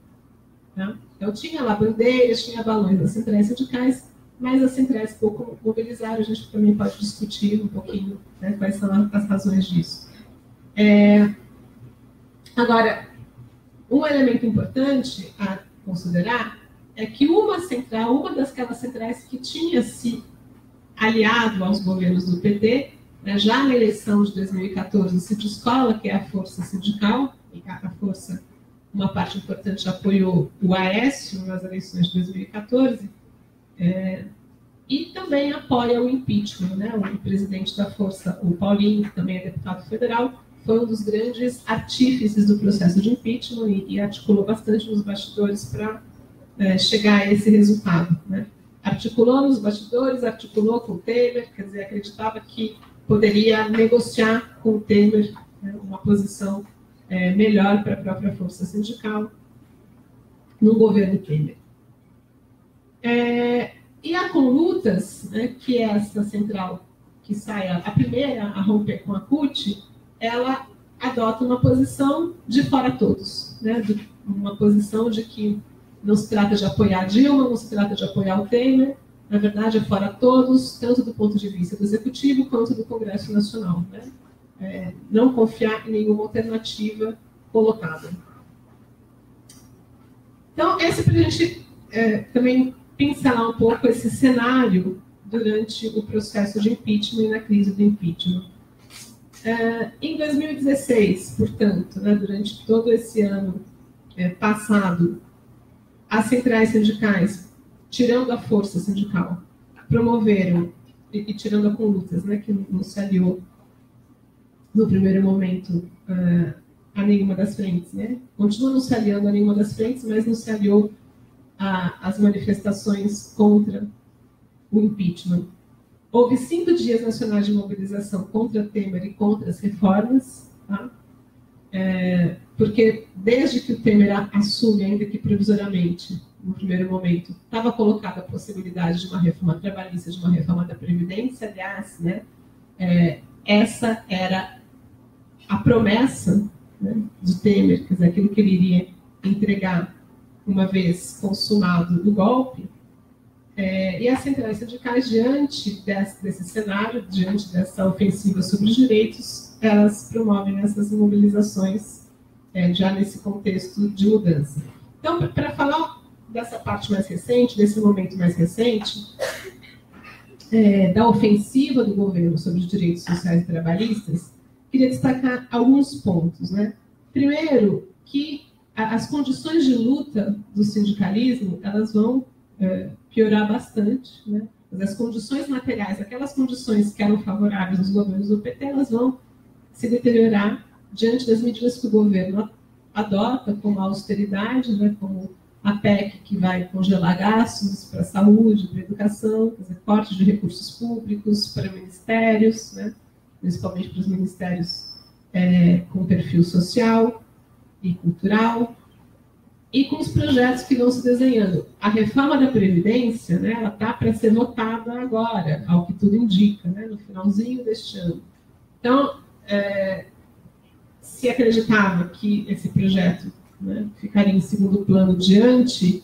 Tá? Então, tinha lá bandeiras, tinha balões das centrais sindicais, mas as centrais pouco mobilizaram. A gente também pode discutir um pouquinho, né, quais são as razões disso. Agora, um elemento importante a considerar é que uma daquelas centrais que tinha se aliado aos governos do PT, né, já na eleição de 2014, se descola, que é a força sindical, e a força, uma parte importante, apoiou o Aécio nas eleições de 2014, e também apoia o impeachment. Né? O presidente da força, o Paulinho, que também é deputado federal, foi um dos grandes artífices do processo de impeachment e articulou bastante nos bastidores para chegar a esse resultado. Né? Articulou nos bastidores, articulou com o Temer, quer dizer, acreditava que poderia negociar com o Temer, né, uma posição melhor para a própria força sindical no governo Temer. E a Conlutas, né, que é essa central que sai a primeira a romper com a CUT, ela adota uma posição de fora todos, né? Uma posição de que não se trata de apoiar Dilma, não se trata de apoiar o Temer, na verdade é fora todos, tanto do ponto de vista do Executivo quanto do Congresso Nacional, né? Não confiar em nenhuma alternativa colocada. Então, esse é para a gente também pincelar um pouco esse cenário durante o processo de impeachment e na crise do impeachment. Em 2016, portanto, né, durante todo esse ano passado, as centrais sindicais, tirando a força sindical, promoveram, e tirando a Conlutas, né, que não se aliou no primeiro momento a nenhuma das frentes, né? Continua não se aliando a nenhuma das frentes, mas não se aliou às manifestações contra o impeachment. Houve 5 dias nacionais de mobilização contra Temer e contra as reformas, tá? Porque desde que o Temer assume, ainda que provisoriamente, no primeiro momento, estava colocada a possibilidade de uma reforma trabalhista, de uma reforma da Previdência, aliás, né? Essa era a promessa, né, de Temer, quer dizer, aquilo que ele iria entregar uma vez consumado o golpe, e as centrais sindicais, diante desse cenário, diante dessa ofensiva sobre os direitos, elas promovem essas mobilizações já nesse contexto de mudança. Então, para falar dessa parte mais recente, desse momento mais recente, da ofensiva do governo sobre os direitos sociais e trabalhistas, queria destacar alguns pontos, né? Primeiro, que as condições de luta do sindicalismo, elas vão piorar bastante, né? As condições materiais, aquelas condições que eram favoráveis aos governos do PT, elas vão se deteriorar diante das medidas que o governo adota, como a austeridade, né? Como a PEC, que vai congelar gastos para a saúde, para a educação, quer dizer, corte de recursos públicos para ministérios, né? Principalmente para os ministérios com perfil social e cultural, e com os projetos que vão se desenhando. A reforma da Previdência, né, ela está para ser votada agora, ao que tudo indica, né, no finalzinho deste ano. Então, se acreditava que esse projeto, né, ficaria em segundo plano diante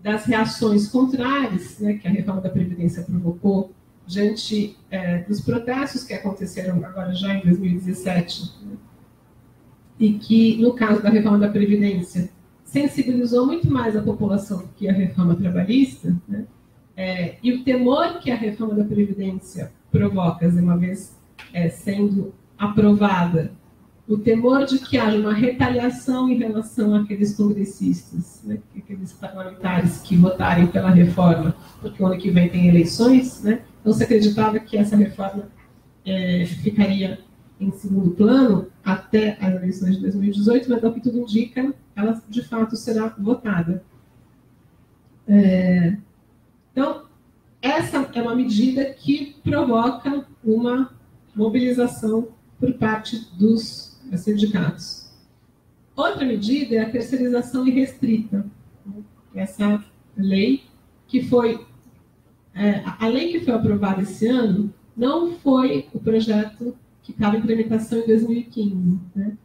das reações contrárias, né, que a reforma da Previdência provocou, diante dos protestos que aconteceram agora já em 2017, né, e que, no caso da reforma da Previdência, sensibilizou muito mais a população que a reforma trabalhista, né, e o temor que a reforma da Previdência provoca, uma vez sendo aprovada, o temor de que haja uma retaliação em relação àqueles congressistas, né, aqueles parlamentares que votarem pela reforma, porque o ano que vem tem eleições, né, então se acreditava que essa reforma ficaria em segundo plano até as eleições de 2018, mas ao que tudo indica, ela de fato será votada. Então, essa é uma medida que provoca uma mobilização por parte dos sindicatos. Outra medida é a terceirização irrestrita. Essa lei que foi... a lei que foi aprovada esse ano não foi o projeto que estava em tramitação em 2015. Né?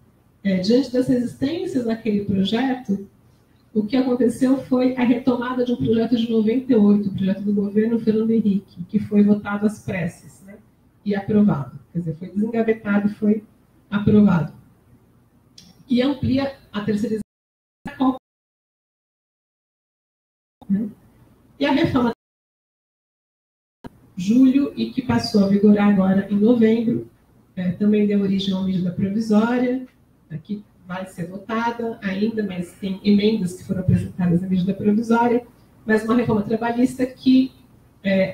Diante das resistências daquele projeto, o que aconteceu foi a retomada de um projeto de 98, o projeto do governo Fernando Henrique, que foi votado às pressas, né? E aprovado. Quer dizer, foi desengavetado e foi aprovado. E amplia a terceirização. Né? E a reforma de julho, e que passou a vigorar agora em novembro, também deu origem a uma medida provisória, que vai ser votada ainda, mas tem emendas que foram apresentadas à medida provisória, mas uma reforma trabalhista que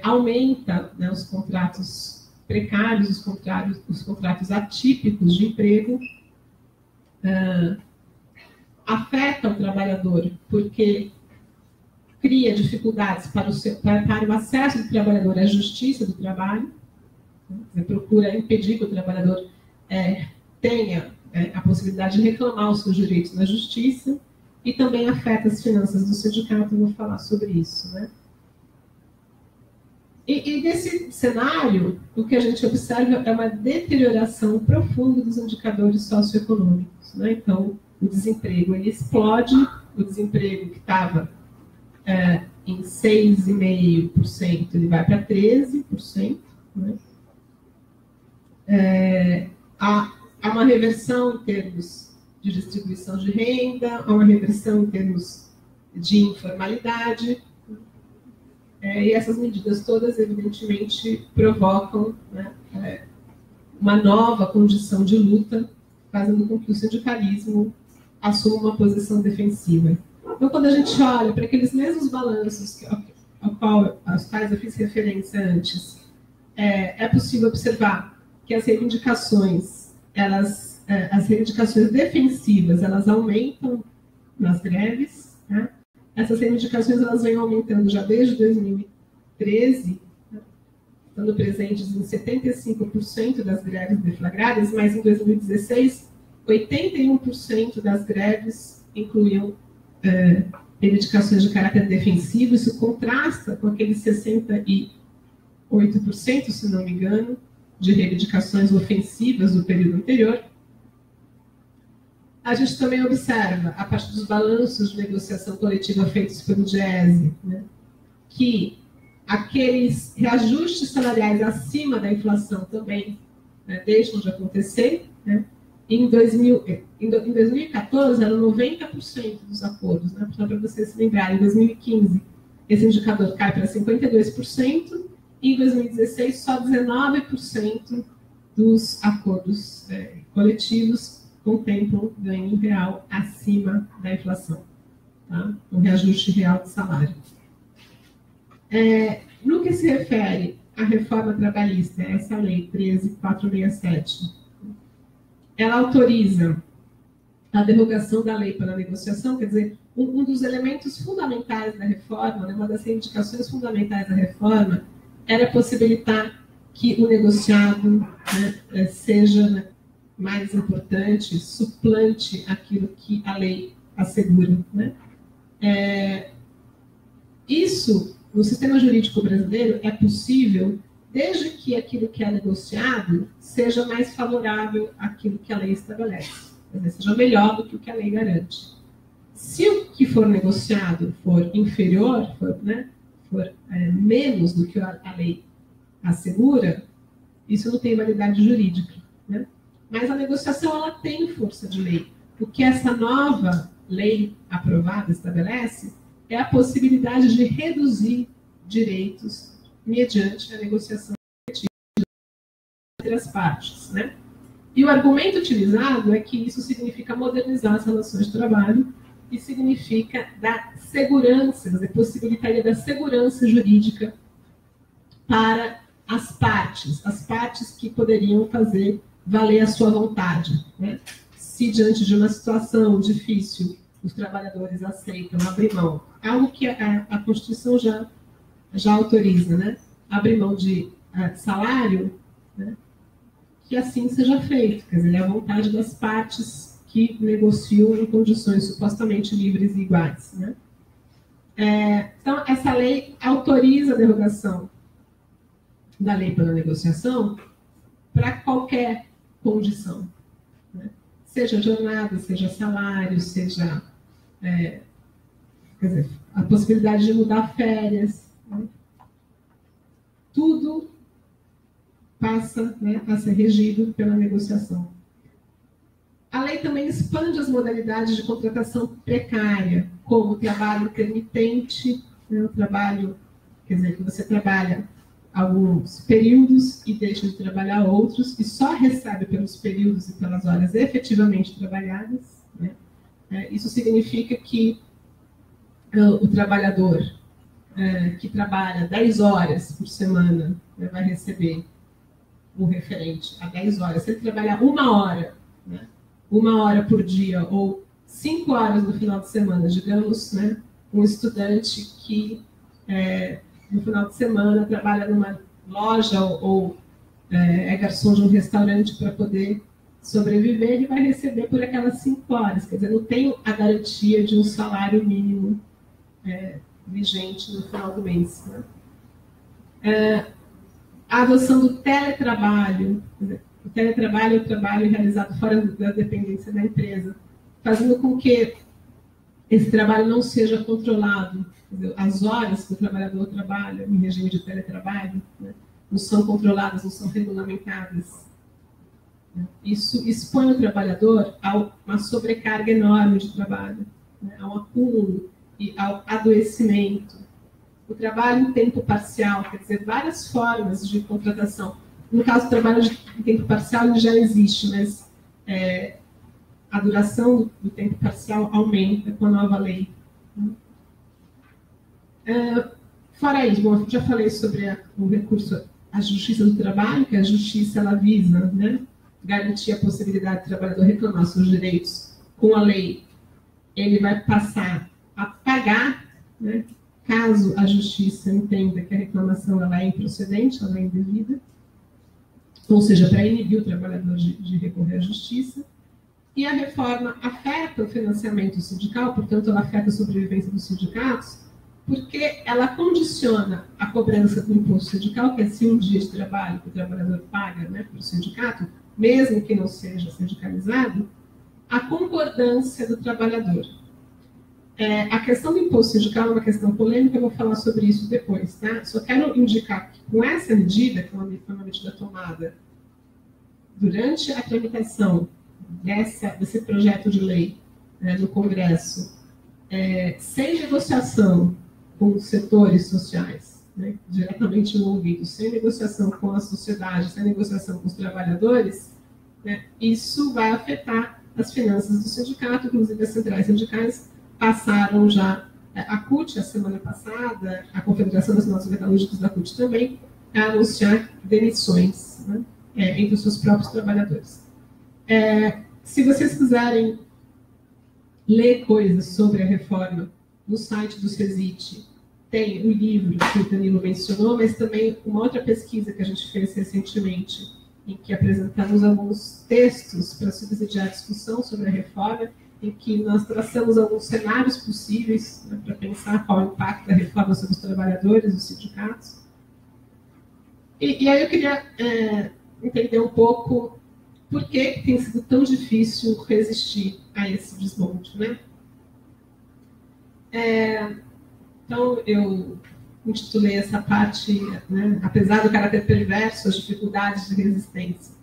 aumenta, né, os contratos precários, os contratos atípicos de emprego, afeta o trabalhador, porque cria dificuldades para o acesso do trabalhador à justiça do trabalho, né, procura impedir que o trabalhador tenha a possibilidade de reclamar os seus direitos na justiça, e também afeta as finanças do sindicato, eu vou falar sobre isso. Né? E nesse cenário, o que a gente observa é uma deterioração profunda dos indicadores socioeconômicos, né? Então, o desemprego ele explode, o desemprego que estava em 6,5%, ele vai para 13%. Né? Há uma reversão em termos de distribuição de renda, há uma reversão em termos de informalidade, e essas medidas todas, evidentemente, provocam, né, uma nova condição de luta, fazendo com que o sindicalismo assuma uma posição defensiva. Então, quando a gente olha para aqueles mesmos balanços aos quais eu fiz referência antes, é possível observar que as reivindicações, as reivindicações defensivas, elas aumentam nas greves, né? Essas reivindicações elas vêm aumentando já desde 2013, né? Estando presentes em 75% das greves deflagradas, mas em 2016, 81% das greves incluíam reivindicações de caráter defensivo. Isso contrasta com aqueles 68%, se não me engano, de reivindicações ofensivas do período anterior. A gente também observa, a partir dos balanços de negociação coletiva feitos pelo DIEESE, né, que aqueles reajustes salariais acima da inflação também, né, deixam de acontecer. Né. Em 2014, eram 90% dos acordos. Né, só para vocês se lembrarem, em 2015, esse indicador cai para 52%, e em 2016, só 19% dos acordos coletivos contemplam ganho real acima da inflação, tá? Um reajuste real de salário. No que se refere à reforma trabalhista, essa lei 13.467, ela autoriza a derrogação da lei pela negociação, quer dizer, um dos elementos fundamentais da reforma, né, uma das reivindicações fundamentais da reforma, era possibilitar que o negociado, né, seja, né, mais importante, suplante aquilo que a lei assegura. Né? Isso, no sistema jurídico brasileiro, é possível desde que aquilo que é negociado seja mais favorável àquilo que a lei estabelece, quer dizer, seja melhor do que o que a lei garante. Se o que for negociado for inferior, for menos do que a lei assegura, isso não tem validade jurídica. Né? Mas a negociação ela tem força de lei. O que essa nova lei aprovada estabelece é a possibilidade de reduzir direitos mediante a negociação entre as partes. Né? E o argumento utilizado é que isso significa modernizar as relações de trabalho e significa dar segurança, quer dizer, possibilitaria da segurança jurídica para as partes que poderiam fazer valer a sua vontade. Né? Se diante de uma situação difícil, os trabalhadores aceitam abrir mão, algo que a Constituição já autoriza, né? Abrir mão de salário, né? Que assim seja feito, quer dizer, é a vontade das partes que negociam em condições supostamente livres e iguais. Né? Então, essa lei autoriza a derrogação da lei pela negociação para qualquer condição. Né? Seja jornada, seja salário, seja quer dizer, a possibilidade de mudar férias. Né? Tudo passa, né, a ser regido pela negociação. A lei também expande as modalidades de contratação precária, como o trabalho intermitente, né, o trabalho, quer dizer, que você trabalha alguns períodos e deixa de trabalhar outros, e só recebe pelos períodos e pelas horas efetivamente trabalhadas. Né? Isso significa que o trabalhador que trabalha 10 horas por semana, né, vai receber um referente a 10 horas. Se ele trabalhar 1 hora, né, 1 hora por dia ou 5 horas no final de semana, digamos, né, um estudante que no final de semana trabalha numa loja ou é garçom de um restaurante para poder sobreviver, ele vai receber por aquelas 5 horas. Quer dizer, não tem a garantia de um salário mínimo vigente no final do mês. Né? A adoção do teletrabalho. O teletrabalho é o trabalho realizado fora da dependência da empresa, fazendo com que esse trabalho não seja controlado. As horas que o trabalhador trabalha em regime de teletrabalho, né, não são controladas, não são regulamentadas. Isso expõe o trabalhador a uma sobrecarga enorme de trabalho, né, ao acúmulo e ao adoecimento. O trabalho em tempo parcial, quer dizer, várias formas de contratação. No caso do trabalho em tempo parcial, ele já existe, mas a duração do tempo parcial aumenta com a nova lei. Fora isso, bom, eu já falei sobre o recurso à justiça do trabalho, que a justiça ela visa, né, garantir a possibilidade do trabalhador reclamar seus direitos. Com a lei, ele vai passar a pagar, né, caso a justiça entenda que a reclamação ela é improcedente, ela é indevida, ou seja, para inibir o trabalhador de recorrer à justiça. E a reforma afeta o financiamento sindical, portanto, ela afeta a sobrevivência dos sindicatos, porque ela condiciona a cobrança do imposto sindical, que é esse um dia de trabalho que o trabalhador paga, né, para o sindicato, mesmo que não seja sindicalizado, à concordância do trabalhador. A questão do imposto sindical é uma questão polêmica, eu vou falar sobre isso depois, tá? Só quero indicar que com essa medida, que foi uma medida tomada durante a tramitação desse projeto de lei, né, no Congresso, sem negociação com os setores sociais, né, diretamente envolvidos, sem negociação com a sociedade, sem negociação com os trabalhadores, né, isso vai afetar as finanças do sindicato, inclusive as centrais sindicais passaram já, a CUT, a semana passada, a Confederação Nacional dos Metalúrgicos da CUT também, a anunciar demissões, né, entre os seus próprios trabalhadores. Se vocês quiserem ler coisas sobre a reforma, no site do CESIT tem o livro que o Danilo mencionou, mas também uma outra pesquisa que a gente fez recentemente, em que apresentamos alguns textos para subsidiar a discussão sobre a reforma, em que nós traçamos alguns cenários possíveis, né, para pensar qual é o impacto da reforma sobre os trabalhadores, os sindicatos. E aí eu queria entender um pouco por que tem sido tão difícil resistir a esse desmonte, né? Então, eu intitulei essa parte, né, apesar do caráter perverso, as dificuldades de resistência.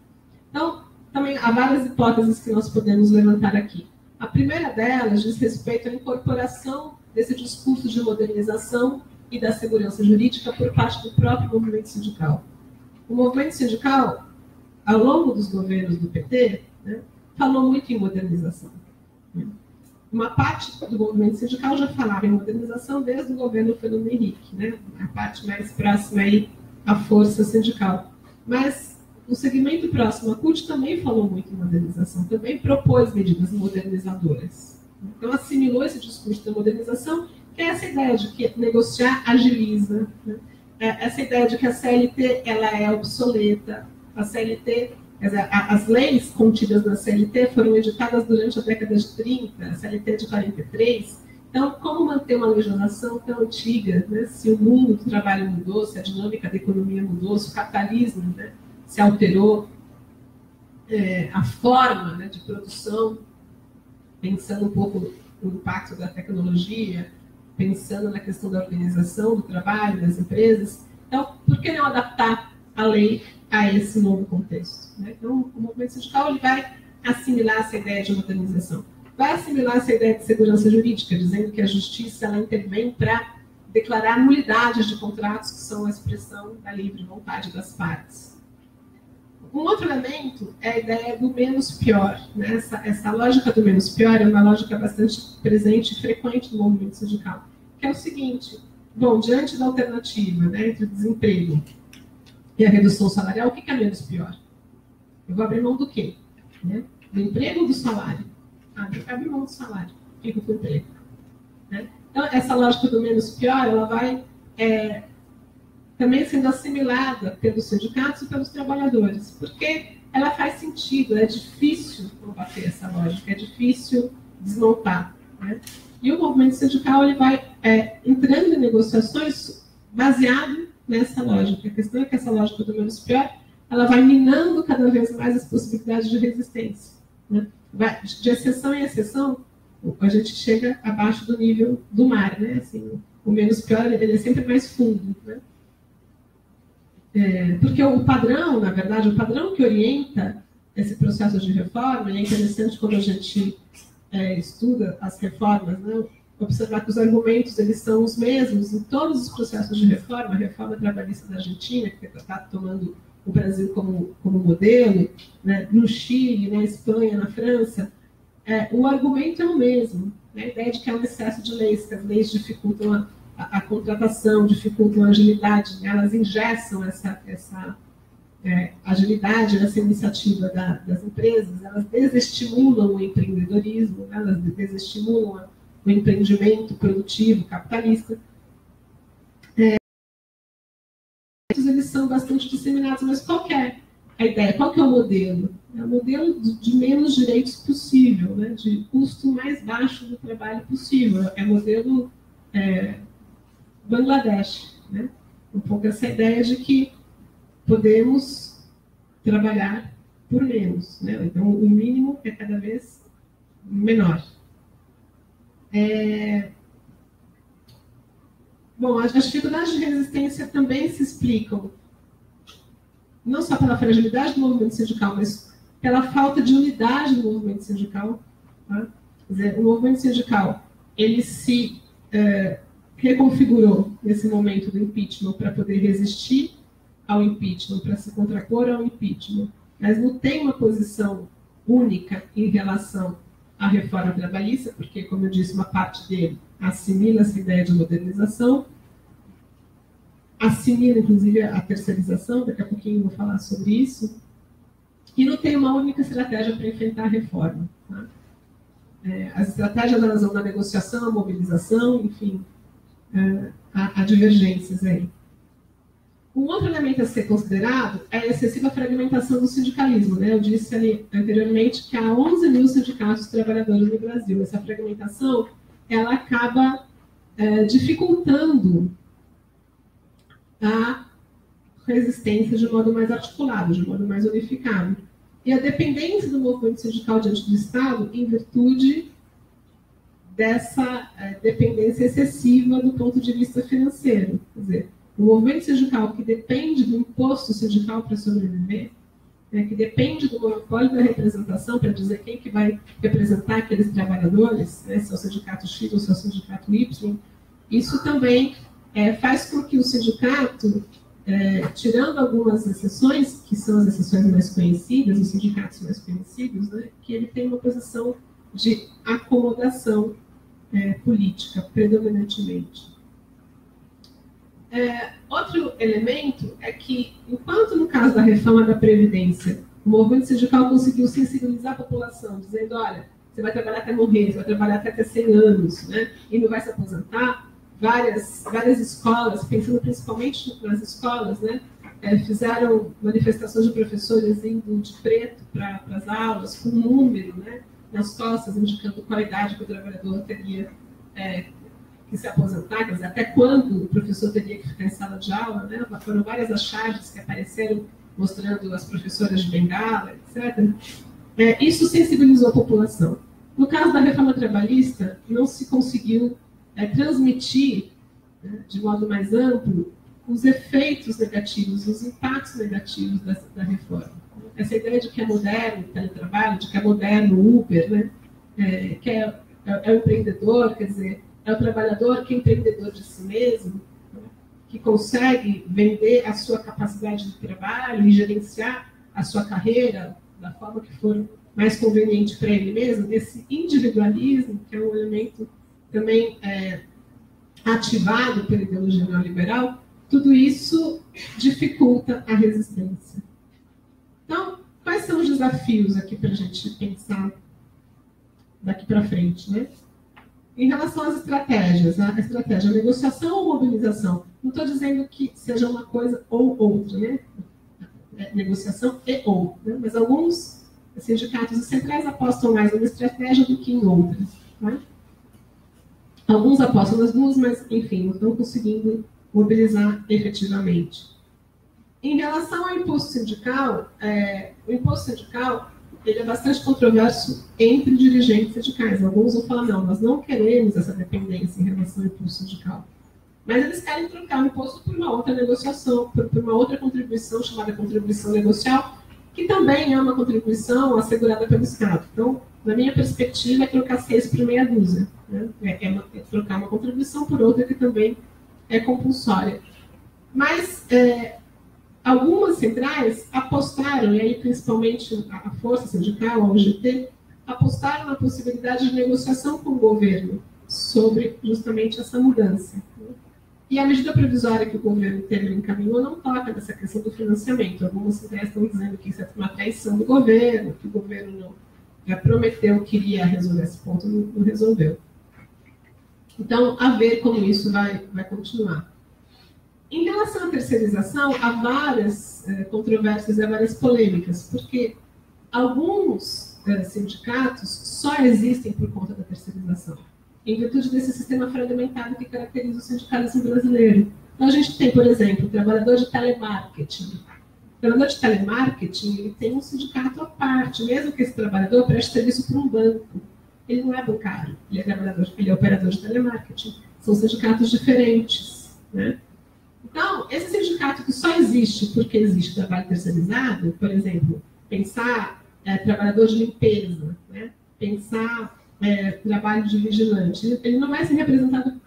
Então, também há várias hipóteses que nós podemos levantar aqui. A primeira delas diz respeito à incorporação desse discurso de modernização e da segurança jurídica por parte do próprio movimento sindical. O movimento sindical, ao longo dos governos do PT, né, falou muito em modernização. Uma parte do movimento sindical já falava em modernização desde o governo Fernando Henrique, né, a parte mais próxima aí à força sindical. Mas o segmento próximo à CUT também falou muito em modernização, também propôs medidas modernizadoras. Então, assimilou esse discurso da modernização, que é essa ideia de que negociar agiliza, né? Essa ideia de que a CLT ela é obsoleta, a CLT, as leis contidas na CLT foram editadas durante a década de 30, a CLT é de 43. Então, como manter uma legislação tão antiga, né, se o mundo do trabalho mudou, se a dinâmica da economia mudou, se o capitalismo, né, se alterou, a forma, né, de produção, pensando um pouco no impacto da tecnologia, pensando na questão da organização do trabalho, das empresas. Então, por que não adaptar a lei a esse novo contexto, né? Então, o movimento sindical ele vai assimilar essa ideia de modernização, vai assimilar essa ideia de segurança jurídica, dizendo que a justiça ela intervém para declarar nulidades de contratos que são a expressão da livre vontade das partes. Um outro elemento é a ideia do menos pior, né? Essa lógica do menos pior é uma lógica bastante presente e frequente no movimento sindical, que é o seguinte: bom, diante da alternativa, né, entre o desemprego e a redução salarial, o que é menos pior? Eu vou abrir mão do quê? Né? Do emprego ou do salário? Eu vou abrir mão do salário, fico com o emprego. Né? Então, essa lógica do menos pior, ela vai também sendo assimilada pelos sindicatos e pelos trabalhadores, porque ela faz sentido, é difícil combater essa lógica, é difícil desmontar. Né? E o movimento sindical ele vai entrando em negociações baseado nessa lógica. A questão é que essa lógica do menos pior, ela vai minando cada vez mais as possibilidades de resistência, né? De exceção em exceção, a gente chega abaixo do nível do mar, né? Assim, o menos pior, ele é sempre mais fundo, né? Porque o padrão, na verdade, o padrão que orienta esse processo de reforma, e é interessante quando a gente estuda as reformas, né? Observar que os argumentos eles são os mesmos em todos os processos de reforma, a reforma trabalhista da Argentina, que está tomando o Brasil como modelo, né? No Chile, na Espanha, na França, o argumento é o mesmo, né? A ideia de que há um excesso de leis, que as leis dificultam a contratação, dificultam a agilidade, né? Elas engessam essa agilidade, essa iniciativa das empresas, elas desestimulam o empreendedorismo, né? Elas desestimulam o empreendimento produtivo, capitalista. Eles são bastante disseminados, mas qual que é a ideia? Qual que é o modelo? É o modelo de menos direitos possível, né? De custo mais baixo do trabalho possível. É o modelo Bangladesh, né? Um pouco essa ideia de que podemos trabalhar por menos, né? Então, o mínimo é cada vez menor. Bom, as dificuldades de resistência também se explicam não só pela fragilidade do movimento sindical, mas pela falta de unidade do movimento sindical. Tá? Quer dizer, o movimento sindical ele se reconfigurou nesse momento do impeachment para poder resistir ao impeachment, para se contrapor ao impeachment, mas não tem uma posição única em relação à reforma trabalhista, porque, como eu disse, uma parte dele assimila essa ideia de modernização, assimila, inclusive, a terceirização, daqui a pouquinho eu vou falar sobre isso, e não tem uma única estratégia para enfrentar a reforma. Tá? As estratégias elas vão na negociação, a mobilização, enfim, há divergências aí. Um outro elemento a ser considerado é a excessiva fragmentação do sindicalismo, né? Eu disse ali anteriormente que há 11 mil sindicatos trabalhadores no Brasil. Essa fragmentação ela acaba dificultando a resistência de modo mais articulado, de modo mais unificado. E a dependência do movimento sindical diante do Estado em virtude dessa dependência excessiva do ponto de vista financeiro. Quer dizer, o movimento sindical que depende do imposto sindical para sobreviver, né, que depende do monopólio da representação para dizer quem que vai representar aqueles trabalhadores, né, se é o sindicato X ou se é o sindicato Y, isso também faz com que o sindicato, tirando algumas exceções, que são as exceções mais conhecidas, os sindicatos mais conhecidos, né, que ele tem uma posição de acomodação política, predominantemente. Outro elemento é que, enquanto no caso da reforma da Previdência, o movimento sindical conseguiu sensibilizar a população, dizendo, olha, você vai trabalhar até morrer, você vai trabalhar até ter 100 anos, né, e não vai se aposentar. Várias escolas, pensando principalmente nas escolas, né, fizeram manifestações de professores indo de preto para as aulas, com um número, né, nas costas, indicando qual idade que o trabalhador teria que se aposentar, quer dizer, até quando o professor teria que ficar em sala de aula, né? Foram várias as charges que apareceram mostrando as professoras de bengala, etc. Isso sensibilizou a população. No caso da reforma trabalhista, não se conseguiu transmitir, né, de modo mais amplo, os efeitos negativos, os impactos negativos da reforma. Essa ideia de que é moderno o teletrabalho, de que é moderno o Uber, né, que é o empreendedor, quer dizer, é o trabalhador que é empreendedor de si mesmo, né, que consegue vender a sua capacidade de trabalho e gerenciar a sua carreira da forma que for mais conveniente para ele mesmo. Esse individualismo, que é um elemento também ativado pela ideologia neoliberal, tudo isso dificulta a resistência. Então, quais são os desafios aqui para a gente pensar daqui para frente, né? Em relação às estratégias, a estratégia negociação ou mobilização, não estou dizendo que seja uma coisa ou outra, né? Negociação e ou, né? Mas alguns sindicatos e centrais apostam mais numa estratégia do que em outras, né? Alguns apostam nas duas, mas, enfim, não estão conseguindo mobilizar efetivamente. Em relação ao imposto sindical, o imposto sindical ele é bastante controverso entre dirigentes sindicais. Alguns vão falar, não, nós não queremos essa dependência em relação ao imposto sindical. Mas eles querem trocar o imposto por uma outra negociação, por uma outra contribuição chamada contribuição negocial, que também é uma contribuição assegurada pelo Estado. Então, na minha perspectiva, é trocar 6 por meia dúzia. Né? É trocar uma contribuição por outra que também é compulsória. Mas algumas centrais apostaram, e aí principalmente a Força Sindical, a UGT, apostaram na possibilidade de negociação com o governo sobre justamente essa mudança. E a medida provisória que o governo encaminhou não toca nessa questão do financiamento. Algumas centrais estão dizendo que isso é uma traição do governo, que o governo já prometeu que iria resolver esse ponto, não resolveu. Então, a ver como isso vai continuar. Em relação à terceirização, há várias controvérsias e várias polêmicas, porque alguns sindicatos só existem por conta da terceirização, em virtude desse sistema fragmentado que caracteriza o sindicalismo brasileiro. Então, a gente tem, por exemplo, o trabalhador de telemarketing. O trabalhador de telemarketing ele tem um sindicato à parte, mesmo que esse trabalhador preste serviço para um banco. Ele não é bancário, ele é operador de telemarketing. São sindicatos diferentes, né? Então, esse sindicato que só existe porque existe trabalho terceirizado, por exemplo, pensar trabalhador de limpeza, né? Pensar trabalho de vigilante, ele não vai ser representado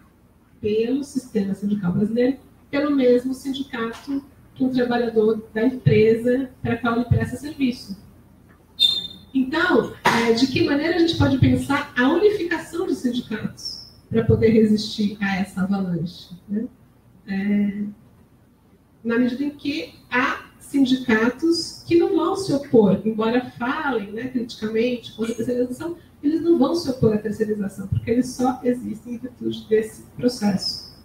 pelo sistema sindical brasileiro, pelo mesmo sindicato que um trabalhador da empresa para a qual ele presta serviço. Então, de que maneira a gente pode pensar a unificação dos sindicatos para poder resistir a essa avalanche, né? Na medida em que há sindicatos que não vão se opor, embora falem, né, criticamente contra a terceirização, eles não vão se opor à terceirização, porque eles só existem em virtude desse processo.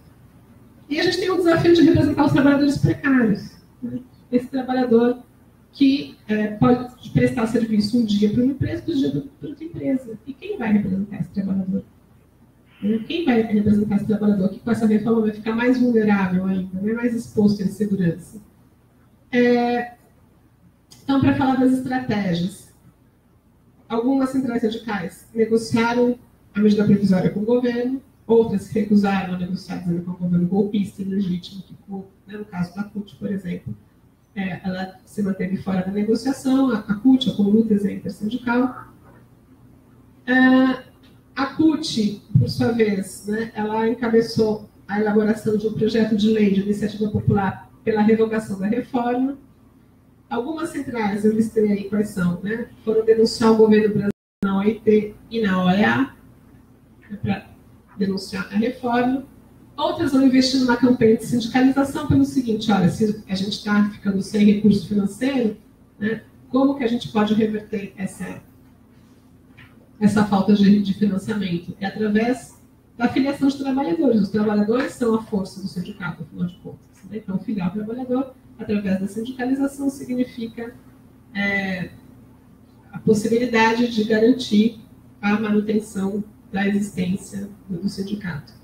E a gente tem o desafio de representar os trabalhadores precários, né? Esse trabalhador que pode prestar serviço um dia para uma empresa, outro dia para outra empresa. E quem vai representar esse trabalhador? Quem vai representar esse trabalhador que com essa reforma vai ficar mais vulnerável ainda, né? Mais exposto à insegurança? Então, para falar das estratégias, algumas centrais sindicais negociaram a medida provisória com o governo, outras se recusaram a negociar com o governo golpista e ilegítimo, que ficou, né, no caso da CUT, por exemplo, ela se manteve fora da negociação. A CUT, a Conlutas Intersindical. A CUT, por sua vez, né, ela encabeçou a elaboração de um projeto de lei de iniciativa popular pela revogação da reforma. Algumas centrais, eu listei aí quais são, né, foram denunciar o governo brasileiro na OIT e na OEA, para denunciar a reforma. Outras vão investir numa campanha de sindicalização pelo seguinte: olha, se a gente está ficando sem recurso financeiro, né, como que a gente pode reverter essa falta de financiamento? É através da filiação de trabalhadores. Os trabalhadores são a força do sindicato, afinal de contas. Né? Então, filiar o trabalhador através da sindicalização significa a possibilidade de garantir a manutenção da existência do sindicato.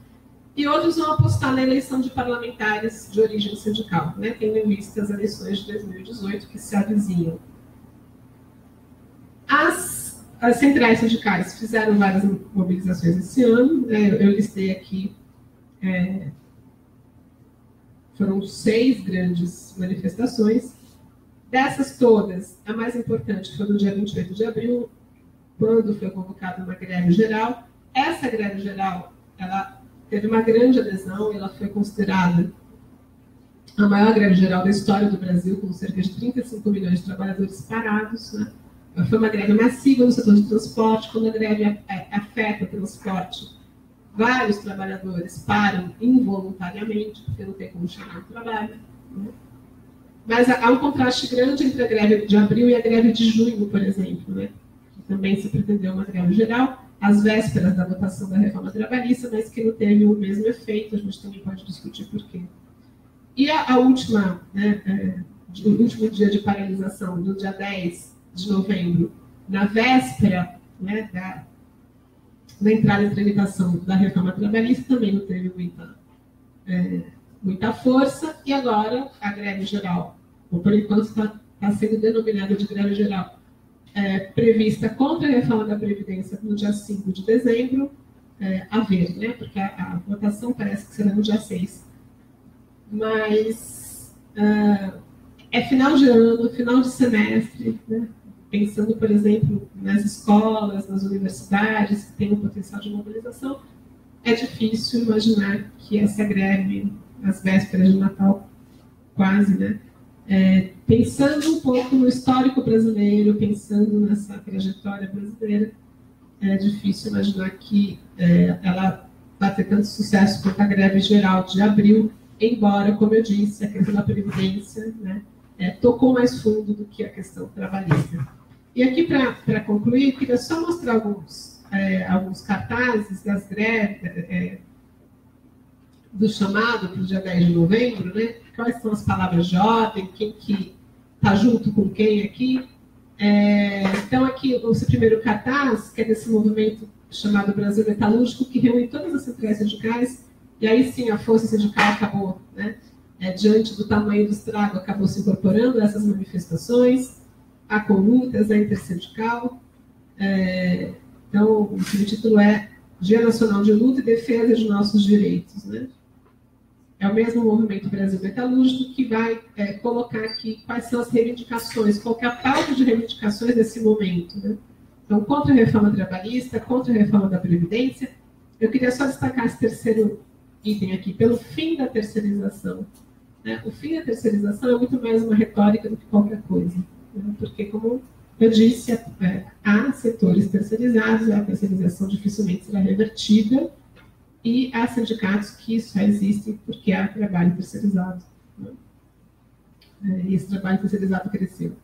E outros vão apostar na eleição de parlamentares de origem sindical, né? Tendo em vista as eleições de 2018 que se avizinham. As centrais sindicais fizeram várias mobilizações esse ano. Eu listei aqui, foram 6 grandes manifestações. Dessas todas, a mais importante foi no dia 28 de abril, quando foi convocada uma greve geral. Essa greve geral, ela teve uma grande adesão, ela foi considerada a maior greve geral da história do Brasil, com cerca de 35 milhões de trabalhadores parados, né? Foi uma greve massiva no setor de transporte. Quando a greve afeta o transporte, vários trabalhadores param involuntariamente, porque não tem como chegar no trabalho, né? Mas há um contraste grande entre a greve de abril e a greve de junho, por exemplo, né? Que também se pretendeu uma greve geral, às vésperas da votação da reforma trabalhista, mas que não teve o mesmo efeito. A gente também pode discutir por quê. E a última, né, o último dia de paralisação, no dia 10 de novembro, na véspera, né, da entrada em tramitação da reforma trabalhista, também não teve muita força, e agora a greve geral, ou por enquanto está sendo denominada de greve geral, prevista contra a reforma da Previdência no dia 5 de dezembro, a ver, né? Porque a votação parece que será no dia 6. Mas é final de ano, final de semestre, né? Pensando, por exemplo, nas escolas, nas universidades, que têm um potencial de mobilização, é difícil imaginar que essa greve, às vésperas de Natal, quase, né? Pensando um pouco no histórico brasileiro, pensando nessa trajetória brasileira, é difícil imaginar que ela vai ter tanto sucesso quanto a greve geral de abril, embora, como eu disse, a questão da Previdência, né, tocou mais fundo do que a questão trabalhista. E aqui, para concluir, eu queria só mostrar alguns cartazes das greves, do chamado para o dia 10 de novembro, né? Quais são as palavras de ordem, quem que está junto com quem aqui. Então, aqui, esse primeiro cartaz, que é desse movimento chamado Brasil Metalúrgico, que reúne todas as centrais sindicais, e aí sim a força sindical acabou, né? Diante do tamanho do estrago, acabou se incorporando a essas manifestações, a Conlutas, a Intersindical. Então, o subtítulo é Dia Nacional de Luta e Defesa de Nossos Direitos, né? É o mesmo movimento Brasil Metalúrgico que vai colocar aqui quais são as reivindicações, qual que é a pauta de reivindicações desse momento, né? Então, contra a reforma trabalhista, contra a reforma da Previdência. Eu queria só destacar esse terceiro item aqui, pelo fim da terceirização. Né? O fim da terceirização é muito mais uma retórica do que qualquer coisa, né? Porque, como eu disse, há setores terceirizados, a terceirização dificilmente será revertida, e há sindicatos que só existem porque há trabalho terceirizado, né? E esse trabalho terceirizado cresceu.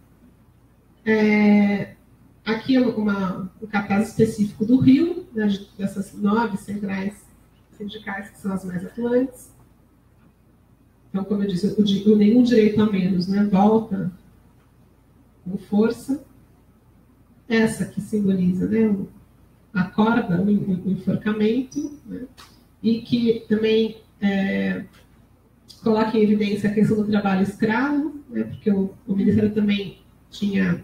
Aqui é um cartaz específico do Rio, né, dessas 9 centrais sindicais que são as mais atuantes. Então, como eu disse, o nenhum direito a menos, né, volta com força. Essa que simboliza, né, a corda, o enforcamento, né, e que também coloca em evidência a questão do trabalho escravo, né, porque o Ministério também tinha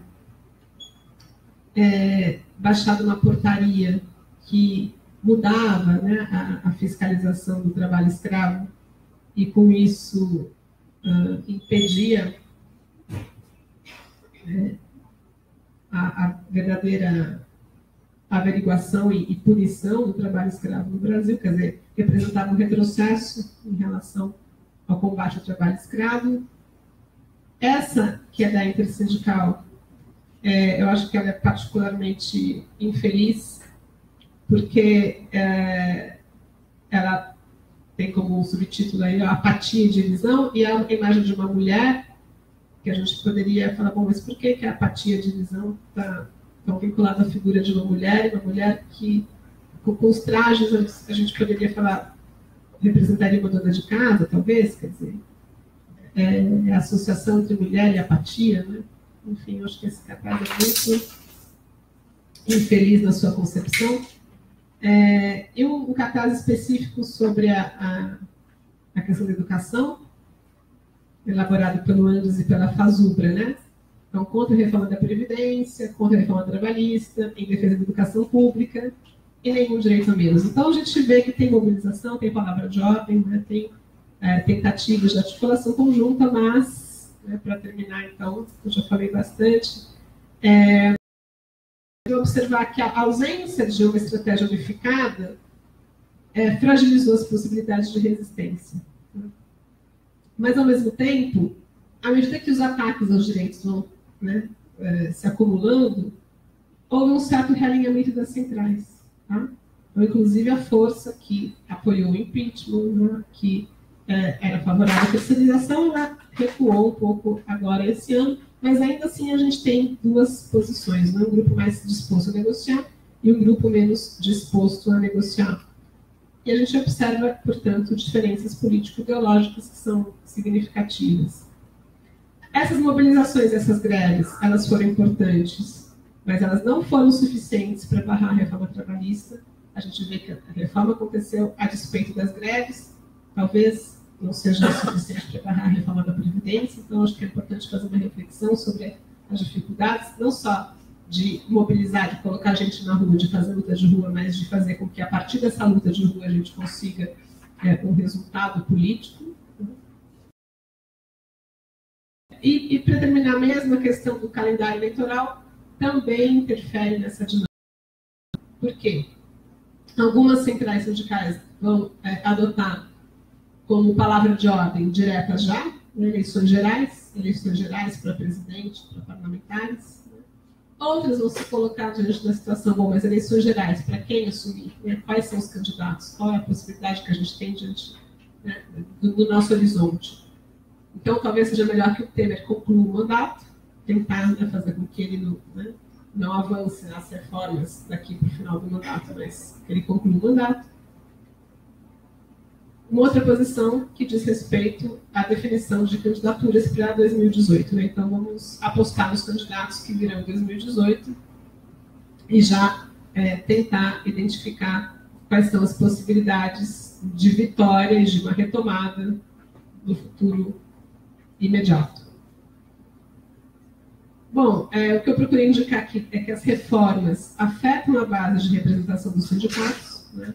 baixado uma portaria que mudava, né, a fiscalização do trabalho escravo, e com isso impedia a verdadeira averiguação e punição do trabalho escravo no Brasil, quer dizer, representava um retrocesso em relação ao combate ao trabalho escravo. Essa, que é da Intersindical, eu acho que ela é particularmente infeliz, porque ela tem como subtítulo aí a apatia e divisão, e a imagem de uma mulher, que a gente poderia falar, bom, mas por que a apatia e a divisão está tão vinculada à figura de uma mulher que, com os trajes, a gente poderia falar, representaria uma dona de casa, talvez, quer dizer, a associação entre mulher e apatia, né? Enfim, eu acho que esse cartaz é muito infeliz na sua concepção. E um cartaz específico sobre a questão da educação, elaborado pelo Andes e pela Fazubra, né? Então, contra a reforma da Previdência, contra a reforma trabalhista, em defesa da educação pública e nenhum direito a menos. Então, a gente vê que tem mobilização, tem palavra de ordem, né? Tem tentativas de articulação conjunta, mas, né, para terminar, então, eu já falei bastante, observar que a ausência de uma estratégia unificada fragilizou as possibilidades de resistência. Mas, ao mesmo tempo, à medida que os ataques aos direitos vão, né, se acumulando, houve um certo realinhamento das centrais. Tá? Então, inclusive, a força que apoiou o impeachment, né, que era favorável à terceirização, ela recuou um pouco agora esse ano, mas ainda assim a gente tem duas posições, né? Um grupo mais disposto a negociar e um grupo menos disposto a negociar. E a gente observa, portanto, diferenças político-ideológicas que são significativas. Essas mobilizações, essas greves, elas foram importantes, mas elas não foram suficientes para barrar a reforma trabalhista. A gente vê que a reforma aconteceu a despeito das greves, talvez não seja suficiente para barrar a reforma da Previdência. Então, acho que é importante fazer uma reflexão sobre as dificuldades, não só de mobilizar, de colocar a gente na rua, de fazer luta de rua, mas de fazer com que, a partir dessa luta de rua, a gente consiga um resultado político. E para terminar mesmo, a questão do calendário eleitoral também interfere nessa dinâmica. Por quê? Algumas centrais sindicais vão adotar como palavra de ordem direta já, né, eleições gerais para presidente, para parlamentares. Né? Outras vão se colocar diante da situação, bom, mas eleições gerais, para quem assumir? Né? Quais são os candidatos? Qual é a possibilidade que a gente tem diante, né, do nosso horizonte? Então, talvez seja melhor que o Temer conclua o mandato, tentar, né, fazer com que ele não avance nas reformas daqui para o final do mandato, mas que ele conclua o mandato. Uma outra posição que diz respeito à definição de candidaturas para 2018. Né? Então, vamos apostar nos candidatos que virão em 2018 e já tentar identificar quais são as possibilidades de vitória e de uma retomada no futuro imediato. Bom, o que eu procurei indicar aqui é que as reformas afetam a base de representação dos sindicatos, né?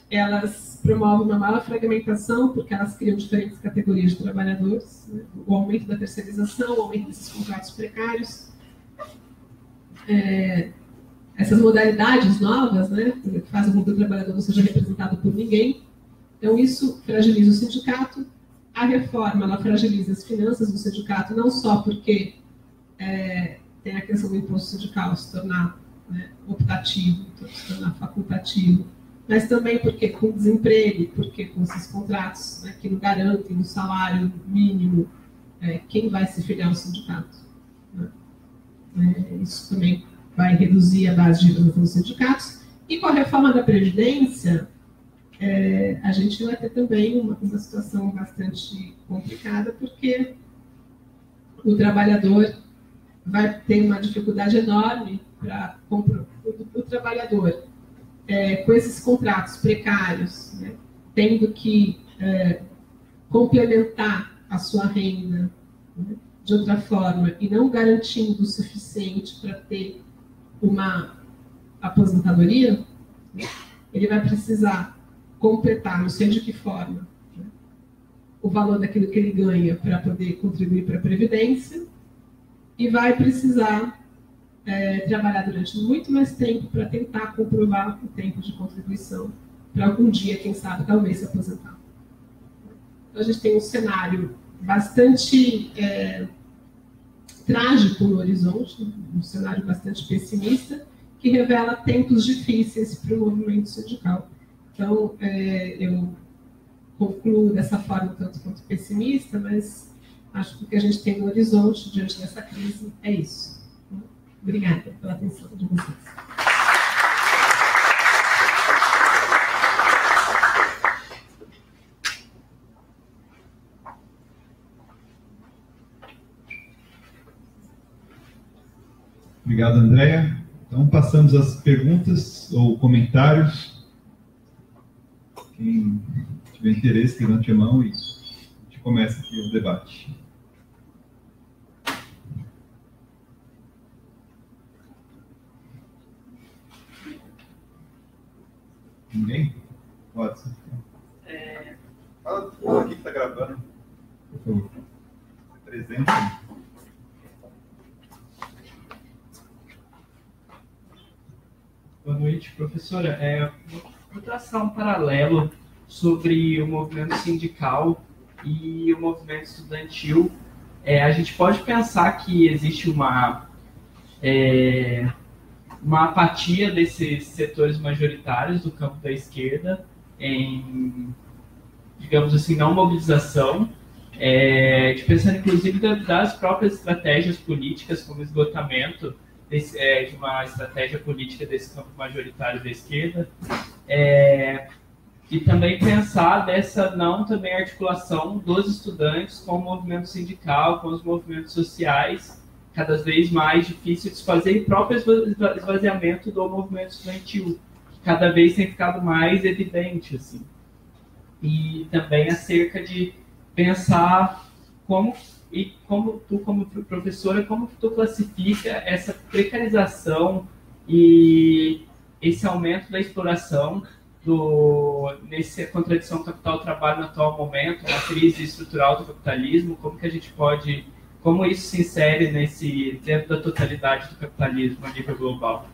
Elas promovem uma maior fragmentação, porque elas criam diferentes categorias de trabalhadores, né? O aumento da terceirização, o aumento desses contratos precários, essas modalidades novas, né, que fazem com que o trabalhador não seja representado por ninguém. Então, isso fragiliza o sindicato. A reforma, ela fragiliza as finanças do sindicato, não só porque tem a questão do imposto sindical se tornar, né, optativo, se tornar facultativo, mas também porque com desemprego, porque com esses contratos, né, que não garantem o salário mínimo, quem vai se filiar ao sindicato? Né? Isso também vai reduzir a base de representação dos sindicatos. E com a reforma da Previdência, a gente vai ter também uma situação bastante complicada, porque o trabalhador vai ter uma dificuldade enorme para o trabalhador, com esses contratos precários, né, tendo que complementar a sua renda, né, de outra forma, e não garantindo o suficiente para ter uma aposentadoria, né, ele vai precisar completar, não sei de que forma, né, o valor daquilo que ele ganha para poder contribuir para a Previdência, e vai precisar trabalhar durante muito mais tempo para tentar comprovar o tempo de contribuição para algum dia, quem sabe, talvez se aposentar. Então, a gente tem um cenário bastante trágico no horizonte, um cenário bastante pessimista, que revela tempos difíceis para o movimento sindical. Então, eu concluo dessa forma tanto quanto pessimista, mas acho que o que a gente tem no horizonte diante dessa crise é isso. Obrigada pela atenção de vocês. Obrigado, Andréa. Então, passamos às perguntas ou comentários. Quem tiver interesse, levante a mão e a gente começa aqui o debate. Ninguém? Pode ser. Fala aqui que está gravando. Por favor. Presente. Boa noite, professora. Vou traçar um paralelo sobre o movimento sindical e o movimento estudantil. A gente pode pensar que existe uma apatia desses setores majoritários do campo da esquerda em, digamos assim, não mobilização, de pensar inclusive das próprias estratégias políticas como esgotamento de uma estratégia política desse campo majoritário da esquerda, e também pensar dessa também articulação dos estudantes com o movimento sindical, com os movimentos sociais, cada vez mais difícil de se fazer, e o próprio esvaziamento do movimento estudantil, que cada vez tem ficado mais evidente. Assim. e também acerca de pensar como tu, como professora, como tu classifica essa precarização e esse aumento da exploração nessa contradição capital-trabalho no atual momento, uma crise estrutural do capitalismo, como que a gente pode, como isso se insere dentro da totalidade do capitalismo a nível global?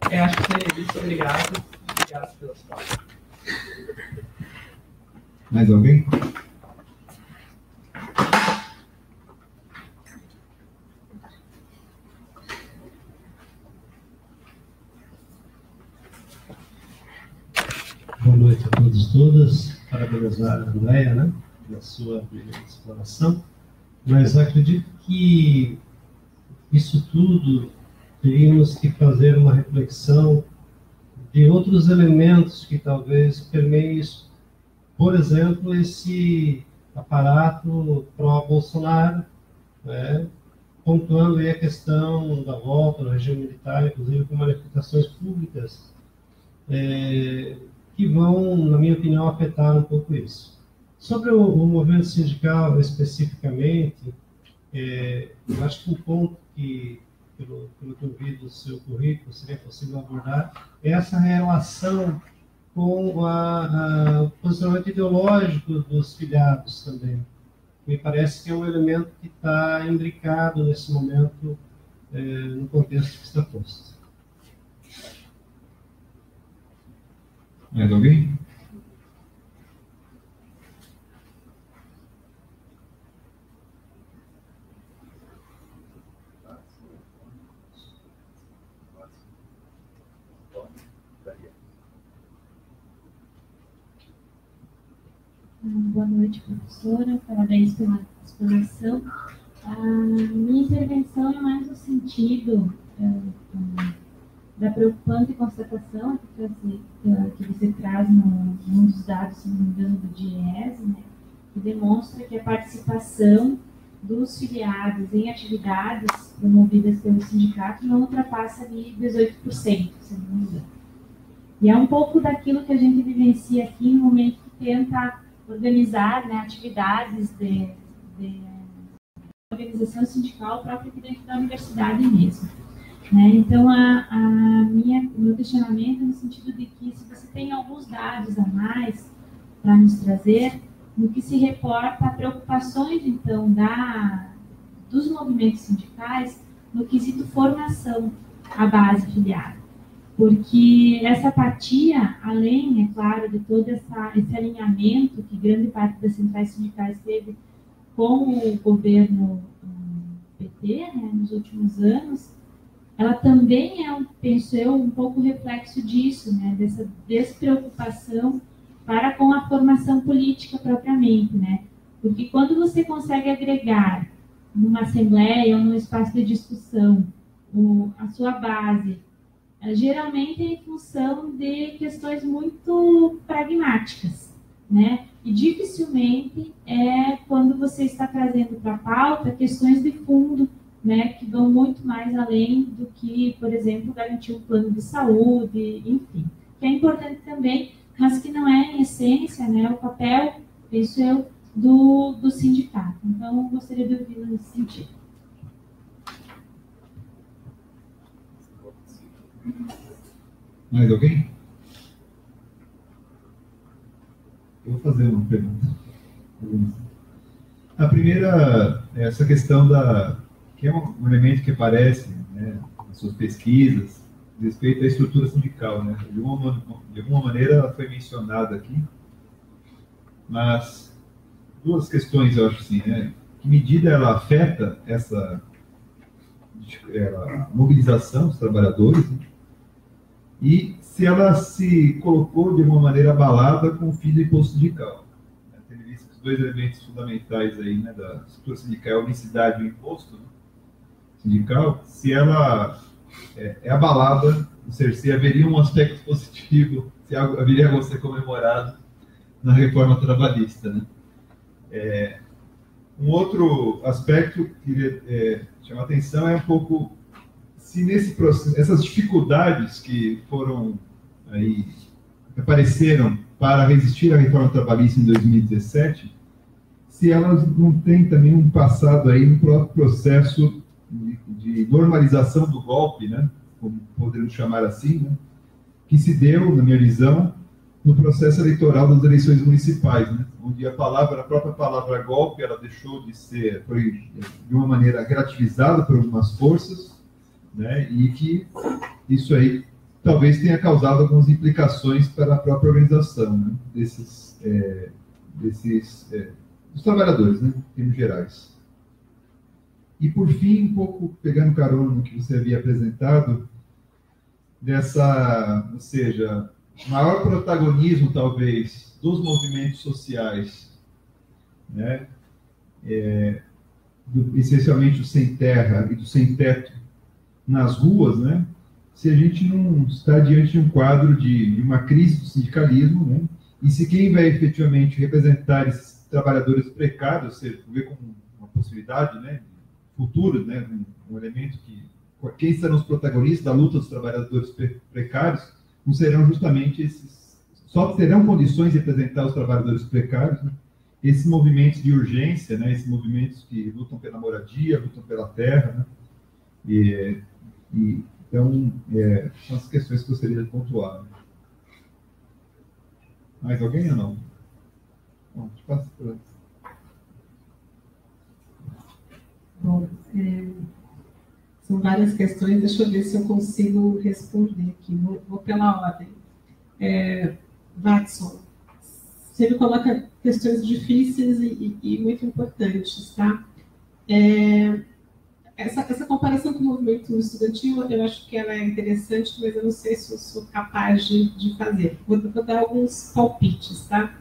Acho que seria isso. Obrigado. Obrigado pelas palavras. Mais alguém? Boa noite a todos e todas. Parabenizar a Andréia, né, pela sua brilhante exploração. Mas acredito que isso tudo teríamos que fazer uma reflexão de outros elementos que talvez permeiem isso. Por exemplo, esse aparato pró-Bolsonaro, né, pontuando aí a questão da volta do regime militar, inclusive com manifestações públicas, que vão, na minha opinião, afetar um pouco isso. Sobre o movimento sindical especificamente, eu acho que um ponto que, pelo que eu vi do seu currículo, seria possível abordar é essa relação com o posicionamento ideológico dos filiados também. Me parece que é um elemento que está imbricado nesse momento no contexto que está posto. Mais alguém? Boa noite, professora. Parabéns pela explanação. A minha intervenção é mais no sentido da preocupante constatação que você traz num dos dados, se não me engano, do DIEESE, né, que demonstra que a participação dos filiados em atividades promovidas pelo sindicato não ultrapassa ali 18%, se não me engano. E é um pouco daquilo que a gente vivencia aqui no momento que tenta organizar, né, atividades de organização sindical própria aqui dentro da universidade mesmo. Né? Então, meu questionamento é no sentido de que, se você tem alguns dados a mais para nos trazer, no que se reporta a preocupações, então, dos movimentos sindicais no quesito formação à base filiada. Porque essa apatia, além, é claro, de todo esse alinhamento que grande parte das centrais sindicais teve com o governo PT, né, nos últimos anos, ela também é, penso eu, um pouco reflexo disso, né, dessa despreocupação para com a formação política propriamente, né? Porque quando você consegue agregar numa assembleia ou num espaço de discussão a sua base, geralmente é em função de questões muito pragmáticas, né? E dificilmente é quando você está trazendo para a pauta questões de fundo, né, que vão muito mais além do que, por exemplo, garantir um plano de saúde, enfim, que é importante também, mas que não é, em essência, né, o papel, penso eu, do sindicato. Então, eu gostaria de ouvi-la nesse sentido. Mais alguém? Eu vou fazer uma pergunta. A primeira é essa questão que é um elemento que aparece, né, nas suas pesquisas, respeito à estrutura sindical, né? De alguma maneira ela foi mencionada aqui, mas duas questões eu acho assim, né? Que medida ela afeta essa mobilização dos trabalhadores, né? E se ela se colocou de alguma maneira abalada com o fim do imposto sindical. Tendo visto os dois elementos fundamentais aí, né, da estrutura sindical, a unicidade do imposto, né, sindical, se ela é abalada, se haveria um aspecto positivo, se haveria algo a ser comemorado na reforma trabalhista, né? Um outro aspecto que queria chamar a atenção é um pouco se nesse processo, essas dificuldades que foram aí apareceram para resistir à reforma trabalhista em 2017, se elas não têm também um passado aí no próprio processo de normalização do golpe, né, como podemos chamar assim, né, que se deu, na minha visão, no processo eleitoral das eleições municipais, né, onde a própria palavra golpe, ela deixou de ser, foi de uma maneira relativizada por algumas forças, né, e que isso aí talvez tenha causado algumas implicações para a própria organização, né, dos trabalhadores, né, em termos gerais. E, por fim, um pouco pegando carona no que você havia apresentado, ou seja, maior protagonismo, talvez, dos movimentos sociais, né, essencialmente o sem terra e do sem teto, nas ruas, né, se a gente não está diante de um quadro de uma crise do sindicalismo, né, e se quem vai efetivamente representar esses trabalhadores precários, você vê como uma possibilidade, né, futuro, né, um elemento que quem serão os protagonistas da luta dos trabalhadores precários não serão justamente só terão condições de representar os trabalhadores precários, né, esses movimentos de urgência, né, esses movimentos que lutam pela moradia, lutam pela terra, né, então, são as questões que eu gostaria de pontuar. Né. Mais alguém ou não? Bom, te passo para... Bom, são várias questões, deixa eu ver se eu consigo responder aqui. Vou pela ordem. Watson, você me coloca questões difíceis e muito importantes, tá? Essa comparação com o movimento estudantil, eu acho que ela é interessante, mas eu não sei se eu sou capaz de fazer. Vou dar alguns palpites, tá?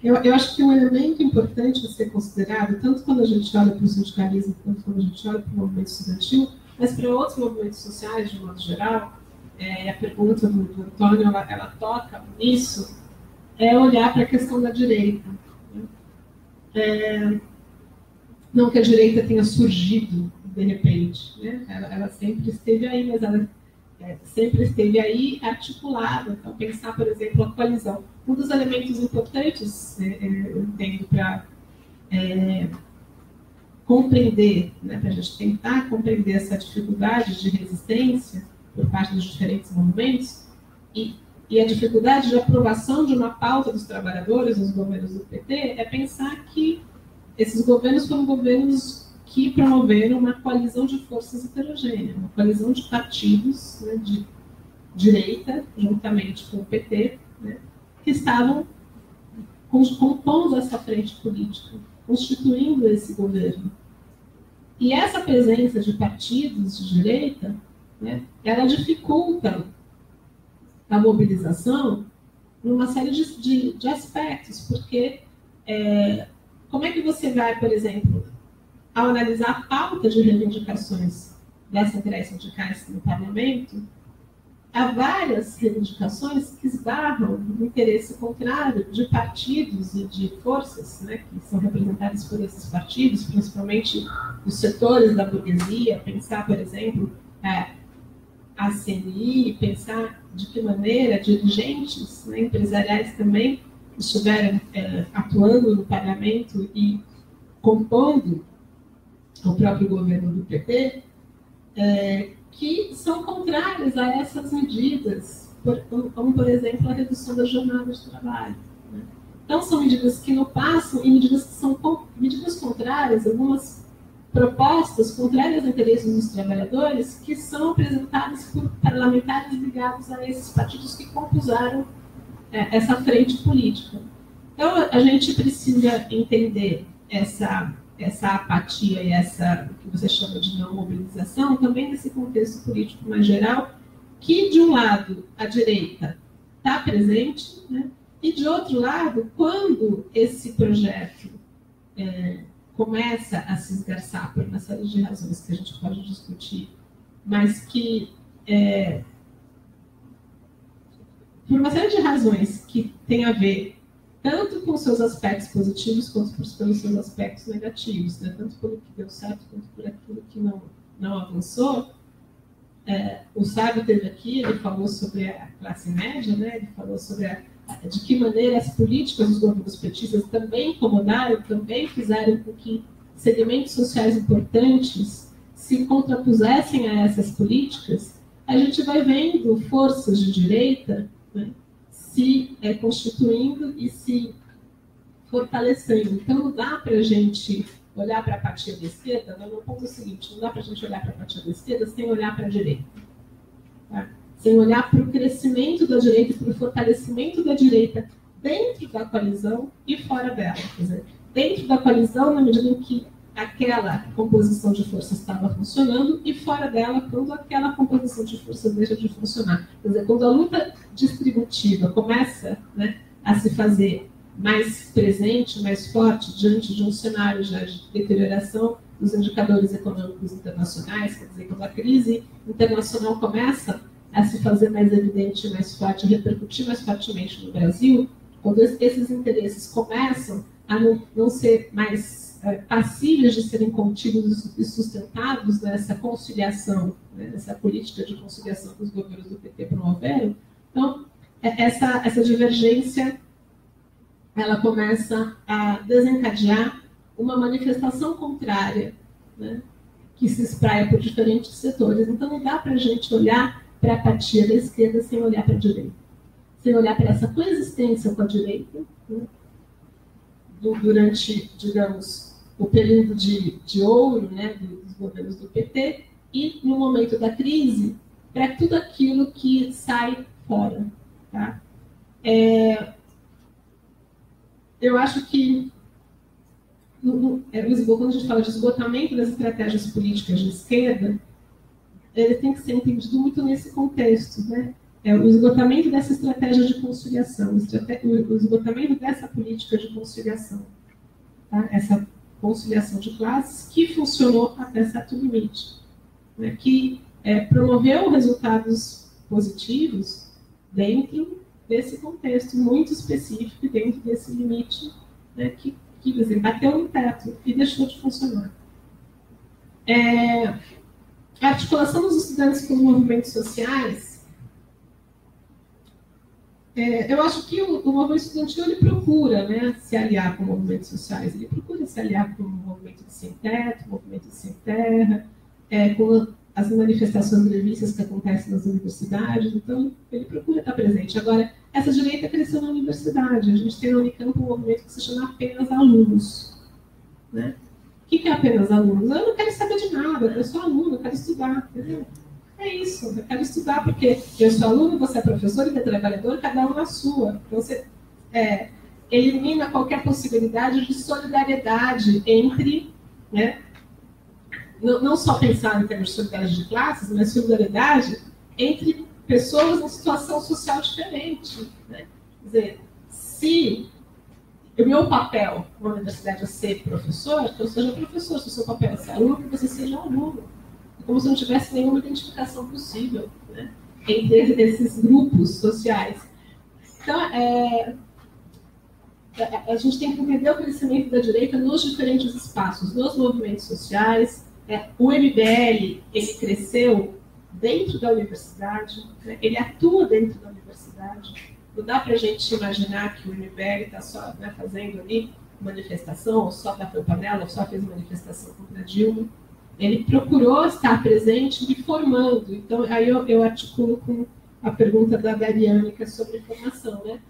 Eu acho que um elemento importante a ser considerado, tanto quando a gente olha para o sindicalismo, quanto quando a gente olha para o movimento estudantil, mas para outros movimentos sociais, de modo geral, a pergunta do Antônio, ela toca nisso, é olhar para a questão da direita. Não que a direita tenha surgido de repente, né? Ela sempre esteve aí, mas ela sempre esteve aí articulada. Então, pensar, por exemplo, a coalizão. Um dos elementos importantes, eu entendo, para compreender, né, para a gente tentar compreender essa dificuldade de resistência por parte dos diferentes movimentos e a dificuldade de aprovação de uma pauta dos trabalhadores nos governos do PT, é pensar que esses governos foram governos que promoveram uma coalizão de forças heterogênea, uma coalizão de partidos, né, de direita, juntamente com o PT, né, que estavam compondo essa frente política, constituindo esse governo. E essa presença de partidos de direita, né, ela dificulta a mobilização numa série de aspectos, porque como é que você vai, por exemplo, ao analisar a pauta de reivindicações das centrais sindicais no parlamento, há várias reivindicações que esbarram no interesse contrário de partidos e de forças, né, que são representadas por esses partidos, principalmente os setores da burguesia, pensar, por exemplo, a CNI, pensar de que maneira dirigentes, né, empresariais também estiveram atuando no parlamento e compondo o próprio governo do PT, que são contrárias a essas medidas, como, por exemplo, a redução da jornada de trabalho. Né? Então, são medidas que não passam e medidas que são medidas contrárias, algumas propostas contrárias aos interesses dos trabalhadores, que são apresentadas por parlamentares ligados a esses partidos que compuseram essa frente política. Então, a gente precisa entender essa apatia e essa, que você chama de não mobilização, também nesse contexto político mais geral, que, de um lado, a direita está presente, né? E, de outro lado, quando esse projeto começa a se esgarçar por uma série de razões que a gente pode discutir, mas que, por uma série de razões que tem a ver tanto com seus aspectos positivos quanto pelos seus aspectos negativos, né? Tanto pelo que deu certo quanto por aquilo que não avançou, o Sábio esteve aqui, ele falou sobre a classe média, né? Ele falou sobre de que maneira as políticas dos governos petistas também incomodaram, também fizeram com que segmentos sociais importantes se contrapusessem a essas políticas. A gente vai vendo forças de direita, né, se constituindo e se fortalecendo. Então, não dá para a gente olhar para a apatia da esquerda, mas no ponto seguinte, não dá para a gente olhar para a apatia da esquerda sem olhar para a direita. Tá? Sem olhar para o crescimento da direita e para o fortalecimento da direita dentro da coalizão e fora dela. Quer dizer, dentro da coalizão, na medida em que aquela composição de forças estava funcionando, e fora dela, quando aquela composição de forças deixa de funcionar. Quer dizer, quando a luta distributiva começa, né, a se fazer mais presente, mais forte, diante de um cenário já de deterioração dos indicadores econômicos internacionais, quer dizer, quando a crise internacional começa a se fazer mais evidente, mais forte, a repercutir mais fortemente no Brasil, quando esses interesses começam a não ser mais passíveis de serem contidos e sustentados nessa conciliação, né, nessa política de conciliação que os governos do PT promoveram, então, essa divergência ela começa a desencadear uma manifestação contrária, né, que se espraia por diferentes setores. Então, não dá para a gente olhar para a apatia da esquerda sem olhar para a direita, sem olhar para essa coexistência com a direita, né, durante, digamos, o período de ouro, né, dos governos do PT, e no momento da crise, para tudo aquilo que sai fora. Tá? Eu acho que, quando a gente fala de esgotamento das estratégias políticas de esquerda, ele tem que ser entendido muito nesse contexto, né? O esgotamento dessa estratégia de conciliação, o esgotamento dessa política de conciliação, tá? Essa conciliação de classes que funcionou até certo limite, né? Que promoveu resultados positivos dentro desse contexto muito específico, dentro desse limite, né, que bateu no teto e deixou de funcionar. A articulação dos estudantes com os movimentos sociais, eu acho que o movimento estudantil ele procura, né, se aliar com movimentos sociais, ele procura se aliar com o movimento de sem teto, o movimento de sem terra, com as manifestações grevistas que acontecem nas universidades, então ele procura estar presente. Agora, essa direita cresceu na universidade, a gente tem no Unicamp um movimento que se chama Apenas Alunos. Né? O que é apenas alunos? Eu não quero saber de nada, eu sou aluno, eu quero estudar. Entendeu? É isso, eu quero estudar porque eu sou aluno, você é professor e é trabalhador, cada um na sua. Então, você elimina qualquer possibilidade de solidariedade entre... Né, não só pensar em termos de solidariedade de classes, mas solidariedade entre pessoas em situação social diferente. Né? Quer dizer, se o meu papel na universidade é ser professor, que eu seja professor, se o seu papel é ser aluno, que você seja aluno. É como se não tivesse nenhuma identificação possível, né, entre esses grupos sociais. Então, a gente tem que entender o crescimento da direita nos diferentes espaços, nos movimentos sociais. O MBL, ele cresceu dentro da universidade, né? Ele atua dentro da universidade. Não dá para a gente imaginar que o MBL está só, né, fazendo ali manifestação, ou só bateu panela, ou só fez manifestação contra a Dilma. Ele procurou estar presente e formando. Então, aí eu articulo com a pergunta da Dariane, que é sobre formação, né?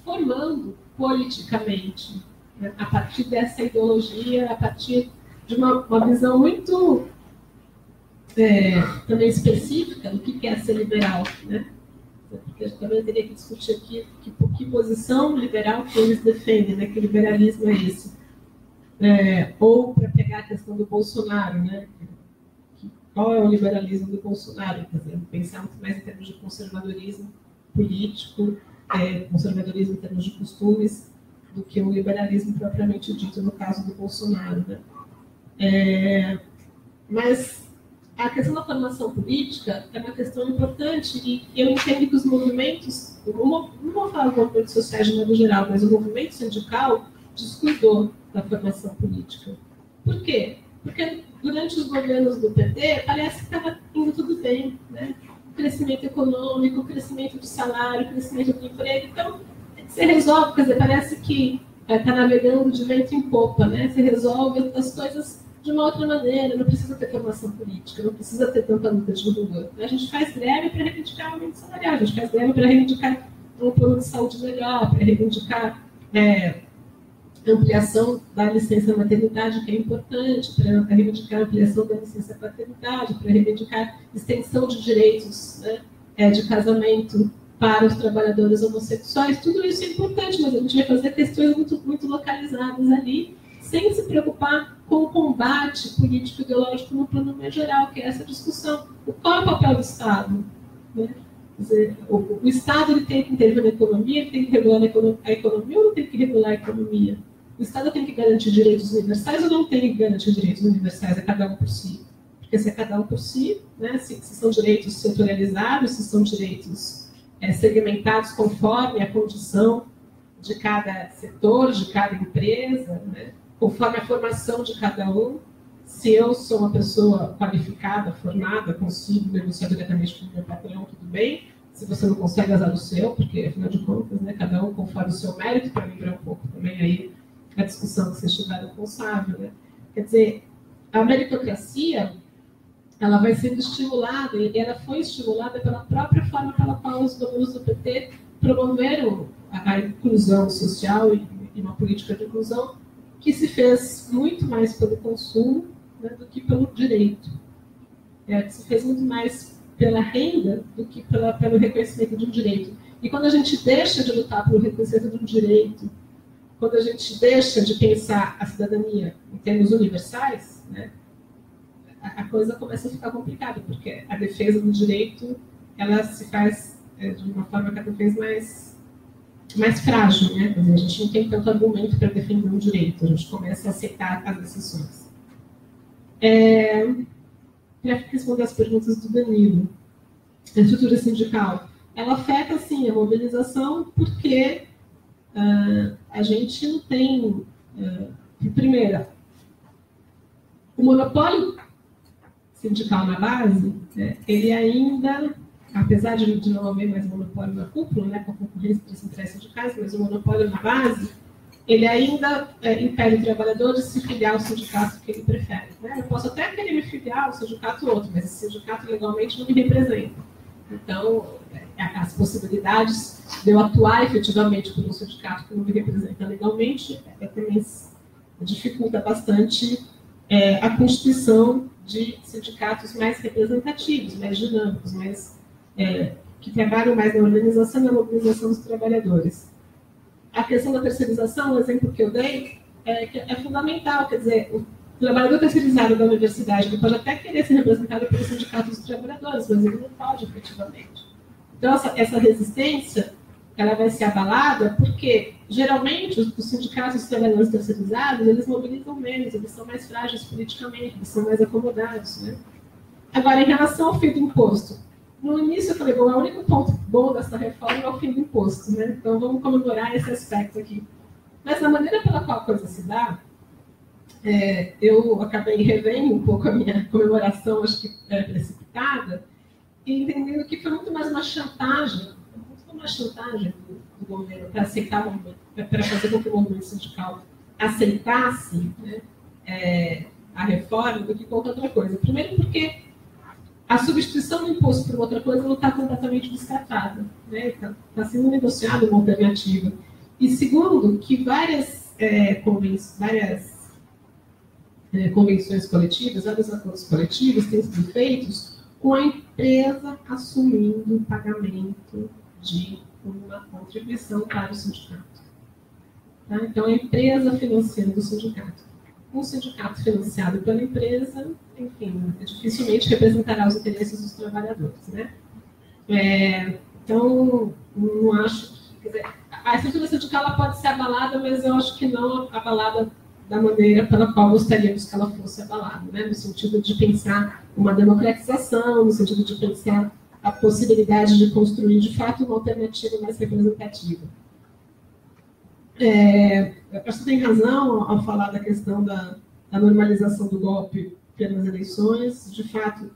Formando politicamente, né, a partir dessa ideologia, a partir de uma visão muito também específica do que é ser liberal, né? Porque a gente também teria que discutir aqui que posição liberal que eles defendem, né? Que liberalismo é esse? Ou, para pegar a questão do Bolsonaro, né? Qual é o liberalismo do Bolsonaro? Quer dizer, pensar muito mais em termos de conservadorismo político, conservadorismo em termos de costumes, do que o liberalismo propriamente dito, no caso do Bolsonaro, né? Mas a questão da formação política é uma questão importante e eu entendo que os movimentos, não vou falar dos movimentos sociais de modo geral, mas o movimento sindical descuidou da formação política. Por quê? Porque durante os governos do PT, parece que estava indo tudo bem, né? O crescimento econômico, o crescimento do salário, o crescimento do emprego. Então, você resolve, quer dizer, parece que está navegando de vento em popa, né? Você resolve as coisas de uma outra maneira, não precisa ter formação política, não precisa ter tanta luta de rua. A gente faz greve para reivindicar o aumento salarial, a gente faz greve para reivindicar um plano de saúde melhor, para reivindicar ampliação da licença maternidade, que é importante, para reivindicar a ampliação da licença paternidade, para reivindicar extensão de direitos, né, de casamento para os trabalhadores homossexuais. Tudo isso é importante, mas a gente vai fazer questões muito, muito localizadas ali, sem se preocupar com o combate político-ideológico no plano mais geral, que é essa discussão. Qual é o papel do Estado? Né? Quer dizer, o Estado ele tem que intervir na economia, ele tem que regular a economia ou não tem que regular a economia? O Estado tem que garantir direitos universais ou não tem que garantir direitos universais? É cada um por si. Porque se é cada um por si, né, se são direitos setorializados, se são direitos segmentados conforme a condição de cada setor, de cada empresa, né, conforme a formação de cada um. Se eu sou uma pessoa qualificada, formada, consigo negociar diretamente com o meu patrão, tudo bem. Se você não consegue, azar o seu, porque, afinal de contas, né, cada um conforme o seu mérito, para lembrar um pouco também aí a discussão que vocês tiveram com o Sávio. Né? Quer dizer, a meritocracia ela vai sendo estimulada, e ela foi estimulada pela própria forma pela qual os governos do PT promoveram a inclusão social e uma política de inclusão que se fez muito mais pelo consumo, né, do que pelo direito. Que se fez muito mais pela renda do que pelo reconhecimento de um direito. E quando a gente deixa de lutar pelo reconhecimento de um direito, quando a gente deixa de pensar a cidadania em termos universais, né, a coisa começa a ficar complicada, porque a defesa do direito ela se faz de uma forma cada vez mais frágil, né? Quer dizer, a gente não tem tanto argumento para defender um direito, a gente começa a aceitar as decisões. Para responder as perguntas do Danilo, a estrutura sindical, ela afeta, sim, a mobilização, porque a gente não tem, primeiro, o monopólio sindical na base, ele ainda, apesar de não haver mais monopólio na cúpula, né, com a concorrência entre centrais sindicais, mas o monopólio na base, ele ainda impede o trabalhador de se filiar ao sindicato que ele prefere. Né? Eu posso até querer me filiar ao sindicato outro, mas esse sindicato legalmente não me representa. Então, as possibilidades de eu atuar efetivamente por um sindicato que não me representa legalmente também dificulta bastante a constituição de sindicatos mais representativos, mais dinâmicos, que trabalham mais na organização e na mobilização dos trabalhadores. A questão da terceirização, o exemplo que eu dei, é fundamental. Quer dizer, o trabalhador terceirizado da universidade ele pode até querer ser representado pelo sindicato dos trabalhadores, mas ele não pode, efetivamente. Então, essa resistência ela vai ser abalada porque, geralmente, os sindicatos dos trabalhadores terceirizados, eles mobilizam menos, eles são mais frágeis politicamente, eles são mais acomodados. Né? Agora, em relação ao fim do imposto, no início eu falei, bom, o único ponto bom dessa reforma é o fim do imposto, né? Então vamos comemorar esse aspecto aqui. Mas na maneira pela qual a coisa se dá, eu acabei revendo um pouco a minha comemoração, acho que precipitada, e entendendo que foi muito mais uma chantagem do governo para aceitar o movimento, para fazer com que o movimento sindical aceitasse, né, a reforma do que qualquer outra coisa. Primeiro porque a substituição do imposto por outra coisa não está completamente descartada. Né? Está sendo negociada uma alternativa. E segundo, que várias convenções coletivas, vários acordos coletivos têm sido feitos com a empresa assumindo o pagamento de uma contribuição para o sindicato. Tá? Então, a empresa financiando o sindicato. Um sindicato financiado pela empresa, enfim, dificilmente representará os interesses dos trabalhadores. Né? Então, não acho que... Quer dizer, a estrutura sindical ela pode ser abalada, mas eu acho que não abalada da maneira pela qual gostaríamos que ela fosse abalada, né? No sentido de pensar uma democratização, no sentido de pensar a possibilidade de construir, de fato, uma alternativa mais representativa. Eu acho que tem razão ao falar da questão da normalização do golpe pelas eleições. De fato,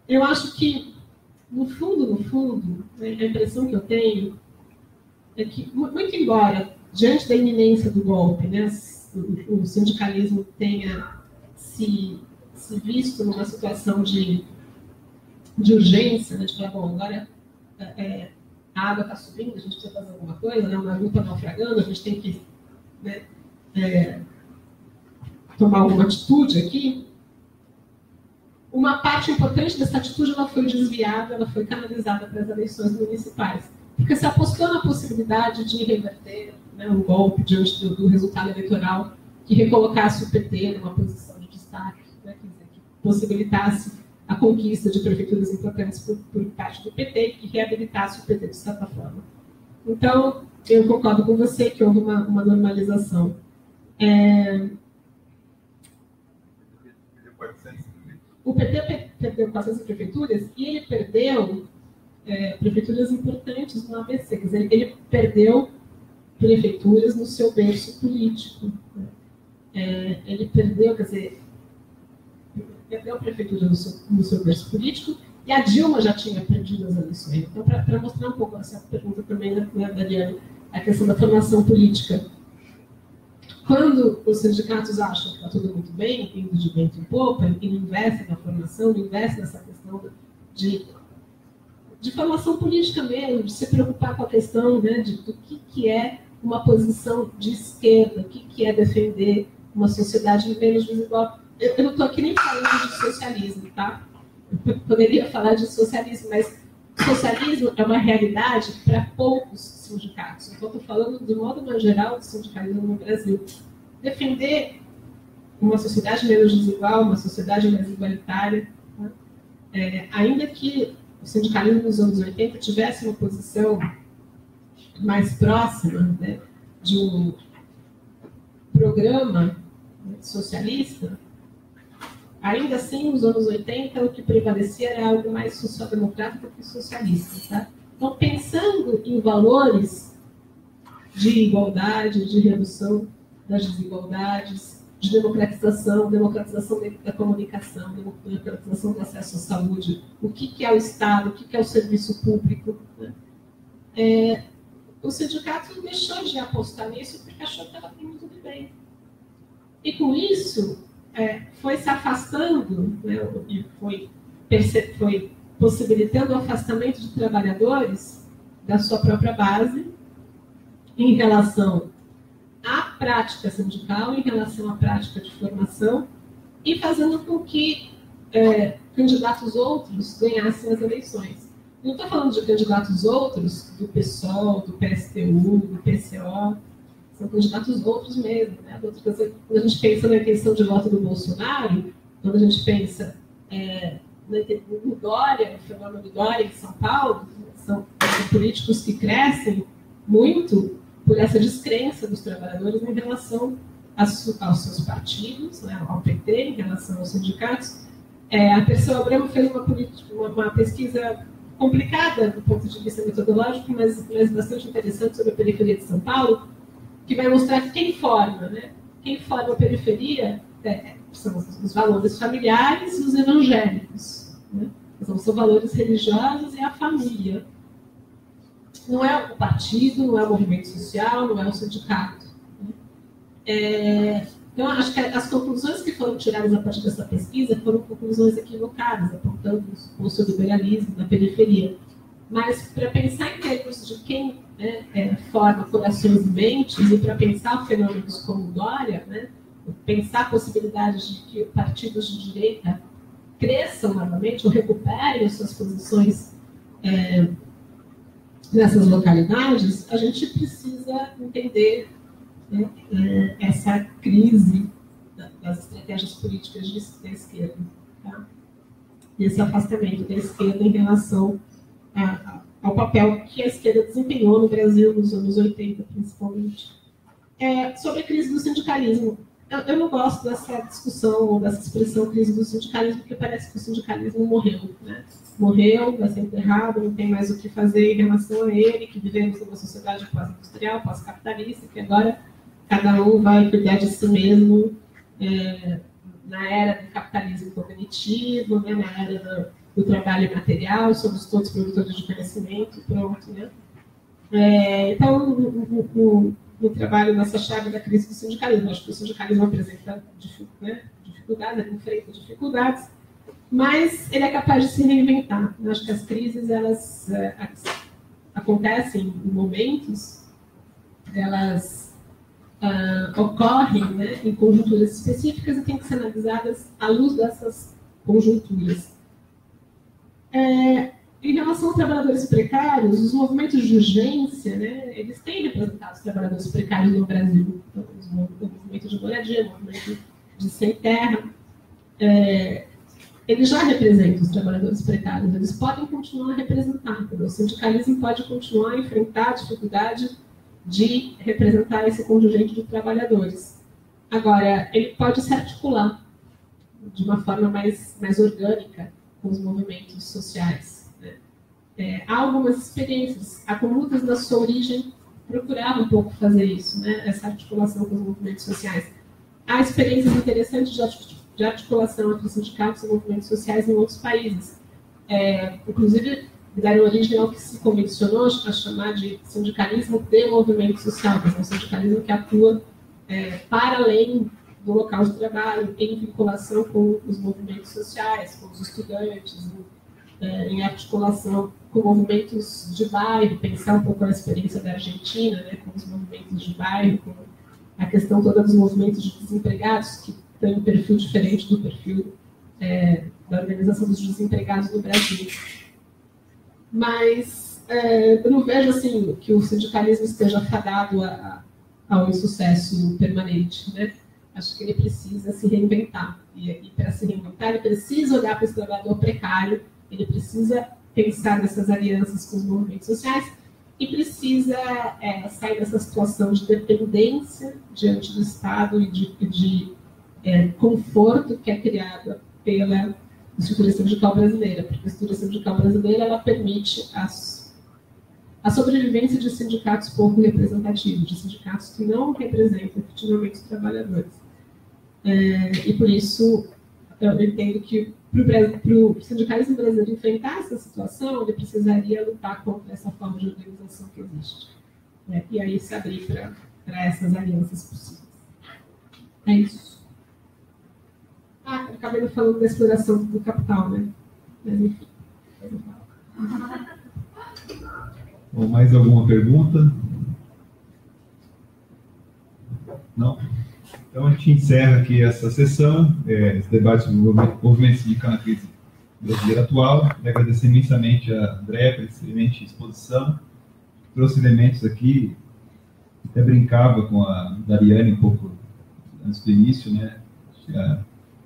eu acho que, no fundo, a impressão que eu tenho é que, muito embora, diante da iminência do golpe, né, o sindicalismo tenha se visto numa situação de urgência, né, de falar, bom, agora a água está subindo, a gente precisa fazer alguma coisa, né, uma luta naufragando, a gente tem que, né, tomar alguma atitude aqui. Uma parte importante dessa atitude ela foi desviada, ela foi canalizada para as eleições municipais, porque se apostou na possibilidade de reverter, né, um golpe diante do resultado eleitoral que recolocasse o PT numa posição de destaque, né, quer dizer, que possibilitasse a conquista de prefeituras importantes por parte do PT e que reabilitasse o PT de certa forma. Então, eu concordo com você que houve uma normalização. O PT perdeu 400 prefeituras e ele perdeu prefeituras importantes no ABC. Quer dizer, ele perdeu prefeituras no seu berço político. Ele perdeu, quer dizer, perdeu prefeitura no seu berço político e a Dilma já tinha perdido as eleições. Então, para mostrar um pouco essa pergunta também, né, Dariane, a questão da formação política. Quando os sindicatos acham que está tudo muito bem, indo de vento em popa, e não investem na formação, não investem nessa questão de formação política mesmo, de se preocupar com a questão, né, do que é uma posição de esquerda, o que é defender uma sociedade menos desigual. Eu não estou aqui nem falando de socialismo, tá? Eu poderia falar de socialismo, mas socialismo é uma realidade para poucos sindicatos. Então, estou falando, de modo mais geral, do sindicalismo no Brasil. Defender uma sociedade menos desigual, uma sociedade mais igualitária, né? Ainda que o sindicalismo nos anos 80 tivesse uma posição mais próxima, né, de um programa, né, socialista, ainda assim, nos anos 80, o que prevalecia era algo mais social-democrático do que socialista. Tá? Então, pensando em valores de igualdade, de redução das desigualdades, de democratização da comunicação, democratização do acesso à saúde, o que é o Estado, o que é o serviço público, né? O sindicato deixou de apostar nisso porque achou que estava indo tudo bem. E com isso, foi se afastando, né, e foi possibilitando o afastamento de trabalhadores da sua própria base em relação à prática sindical, em relação à prática de formação, e fazendo com que candidatos outros ganhassem as eleições. Não estou falando de candidatos outros do PSOL, do PSTU, do PCO, são candidatos outros mesmo. Né? Quando a gente pensa na intenção de voto do Bolsonaro, quando a gente pensa no Dória, no fenômeno do Dória em São Paulo, são políticos que crescem muito por essa descrença dos trabalhadores em relação aos seus partidos, né, ao PT, em relação aos sindicatos. A Perseu Abramo fez uma pesquisa complicada do ponto de vista metodológico, mas bastante interessante sobre a periferia de São Paulo, que vai mostrar que quem forma, né? Quem forma a periferia são os valores familiares e os evangélicos. Né? São valores religiosos e a família. Não é o partido, não é o movimento social, não é o sindicato. Né? Então, acho que as conclusões que foram tiradas a partir dessa pesquisa foram conclusões equivocadas, apontando o seu liberalismo na periferia. Mas, para pensar em termos de quem, né, forma corações e mentes, e para pensar fenômenos como Dória, né, pensar a possibilidade de que partidos de direita cresçam novamente ou recuperem as suas posições nessas localidades, a gente precisa entender, né, essa crise das estratégias políticas da esquerda, tá? E esse afastamento da esquerda em relação ao papel que a esquerda desempenhou no Brasil nos anos 80, principalmente. Sobre a crise do sindicalismo, eu não gosto dessa discussão ou dessa expressão crise do sindicalismo, porque parece que o sindicalismo morreu, né? Morreu, vai ser enterrado, não tem mais o que fazer em relação a ele, que vivemos numa sociedade pós-industrial, pós-capitalista, que agora cada um vai cuidar de si mesmo na era do capitalismo cognitivo, né, na era do trabalho material, somos todos produtores de conhecimento, pronto, né? Então, no trabalho nessa chave da crise do sindicalismo, acho que o sindicalismo apresenta dificuldades, ele enfrenta dificuldades, mas ele é capaz de se reinventar. Eu acho que as crises, elas acontecem em momentos, elas ocorrem, né, em conjunturas específicas e têm que ser analisadas à luz dessas conjunturas. Em relação aos trabalhadores precários, os movimentos de urgência, né, eles têm representado os trabalhadores precários no Brasil. Então, o movimento de moradia, o movimento de sem terra, eles já representam os trabalhadores precários, eles podem continuar a representar. O sindicalismo pode continuar a enfrentar a dificuldade de representar esse contingente de trabalhadores. Agora, ele pode se articular de uma forma mais orgânica com os movimentos sociais. Há algumas experiências. A Comutas, na sua origem, procurava um pouco fazer isso, né? Essa articulação com os movimentos sociais. Há experiências interessantes de articulação entre sindicatos e movimentos sociais em outros países. Inclusive, deram origem ao que se convencionou a chamar de sindicalismo de movimento social, que é um sindicalismo que atua para além do local de trabalho, em vinculação com os movimentos sociais, com os estudantes, em articulação com movimentos de bairro, pensar um pouco a experiência da Argentina, né, com os movimentos de bairro, com a questão toda dos movimentos de desempregados, que tem um perfil diferente do perfil da organização dos desempregados no Brasil. Mas eu não vejo assim, que o sindicalismo esteja fadado ao insucesso permanente, né? Acho que ele precisa se reinventar. E para se reinventar, ele precisa olhar para esse trabalhador precário, ele precisa pensar nessas alianças com os movimentos sociais e precisa sair dessa situação de dependência diante do Estado e de conforto que é criada pela estrutura sindical brasileira, porque a estrutura sindical brasileira ela permite a sobrevivência de sindicatos pouco representativos, de sindicatos que não representam efetivamente os trabalhadores. E por isso, eu entendo que para o sindicalismo brasileiro enfrentar essa situação, ele precisaria lutar contra essa forma de organização que existe. E aí se abrir para essas alianças possíveis. É isso. Acabei falando da exploração do capital, né? Mas enfim. Bom, mais alguma pergunta? Não? Então a gente encerra aqui essa sessão, esse debate sobre o movimento sindical na crise brasileira atual. E agradecer imensamente a André pela excelente exposição. Trouxe elementos aqui, até brincava com a Dariane um pouco antes do início, né?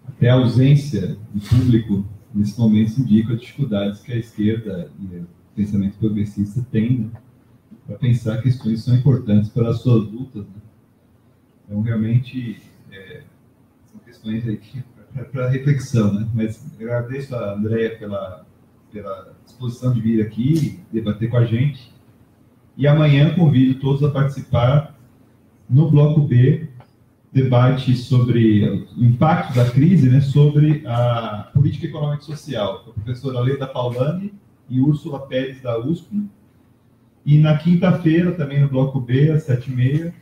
Até a ausência de público nesse momento indica as dificuldades que a esquerda e o pensamento progressista têm, né, para pensar questões que são importantes para as suas lutas, né? Então, realmente, são questões aí para reflexão, né? Mas eu agradeço a Andréia pela disposição de vir aqui e debater com a gente. E amanhã convido todos a participar no Bloco B, debate sobre o impacto da crise, né, sobre a política econômica e social, com a professora Leda Paulani e Úrsula Pérez, da USP. E na quinta-feira, também no Bloco B, às 7h30,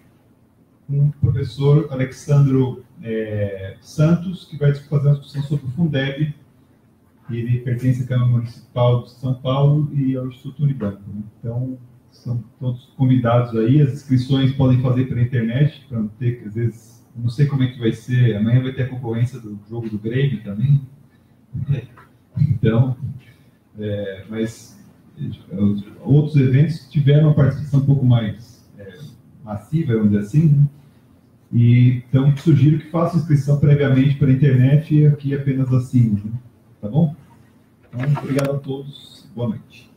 com o professor Alexandro Santos, que vai fazer uma discussão sobre o Fundeb. Ele pertence à Câmara Municipal de São Paulo e ao Instituto Unibanco, né? Então, são todos convidados aí. As inscrições podem fazer pela internet, para não ter, às vezes, não sei como é que vai ser. Amanhã vai ter a concorrência do jogo do Grêmio também. Então, mas outros eventos tiveram uma participação um pouco mais massiva, vamos dizer assim, né? E, então, sugiro que faça inscrição previamente pela internet e aqui apenas assine, né? Tá bom? Então, obrigado a todos. Boa noite.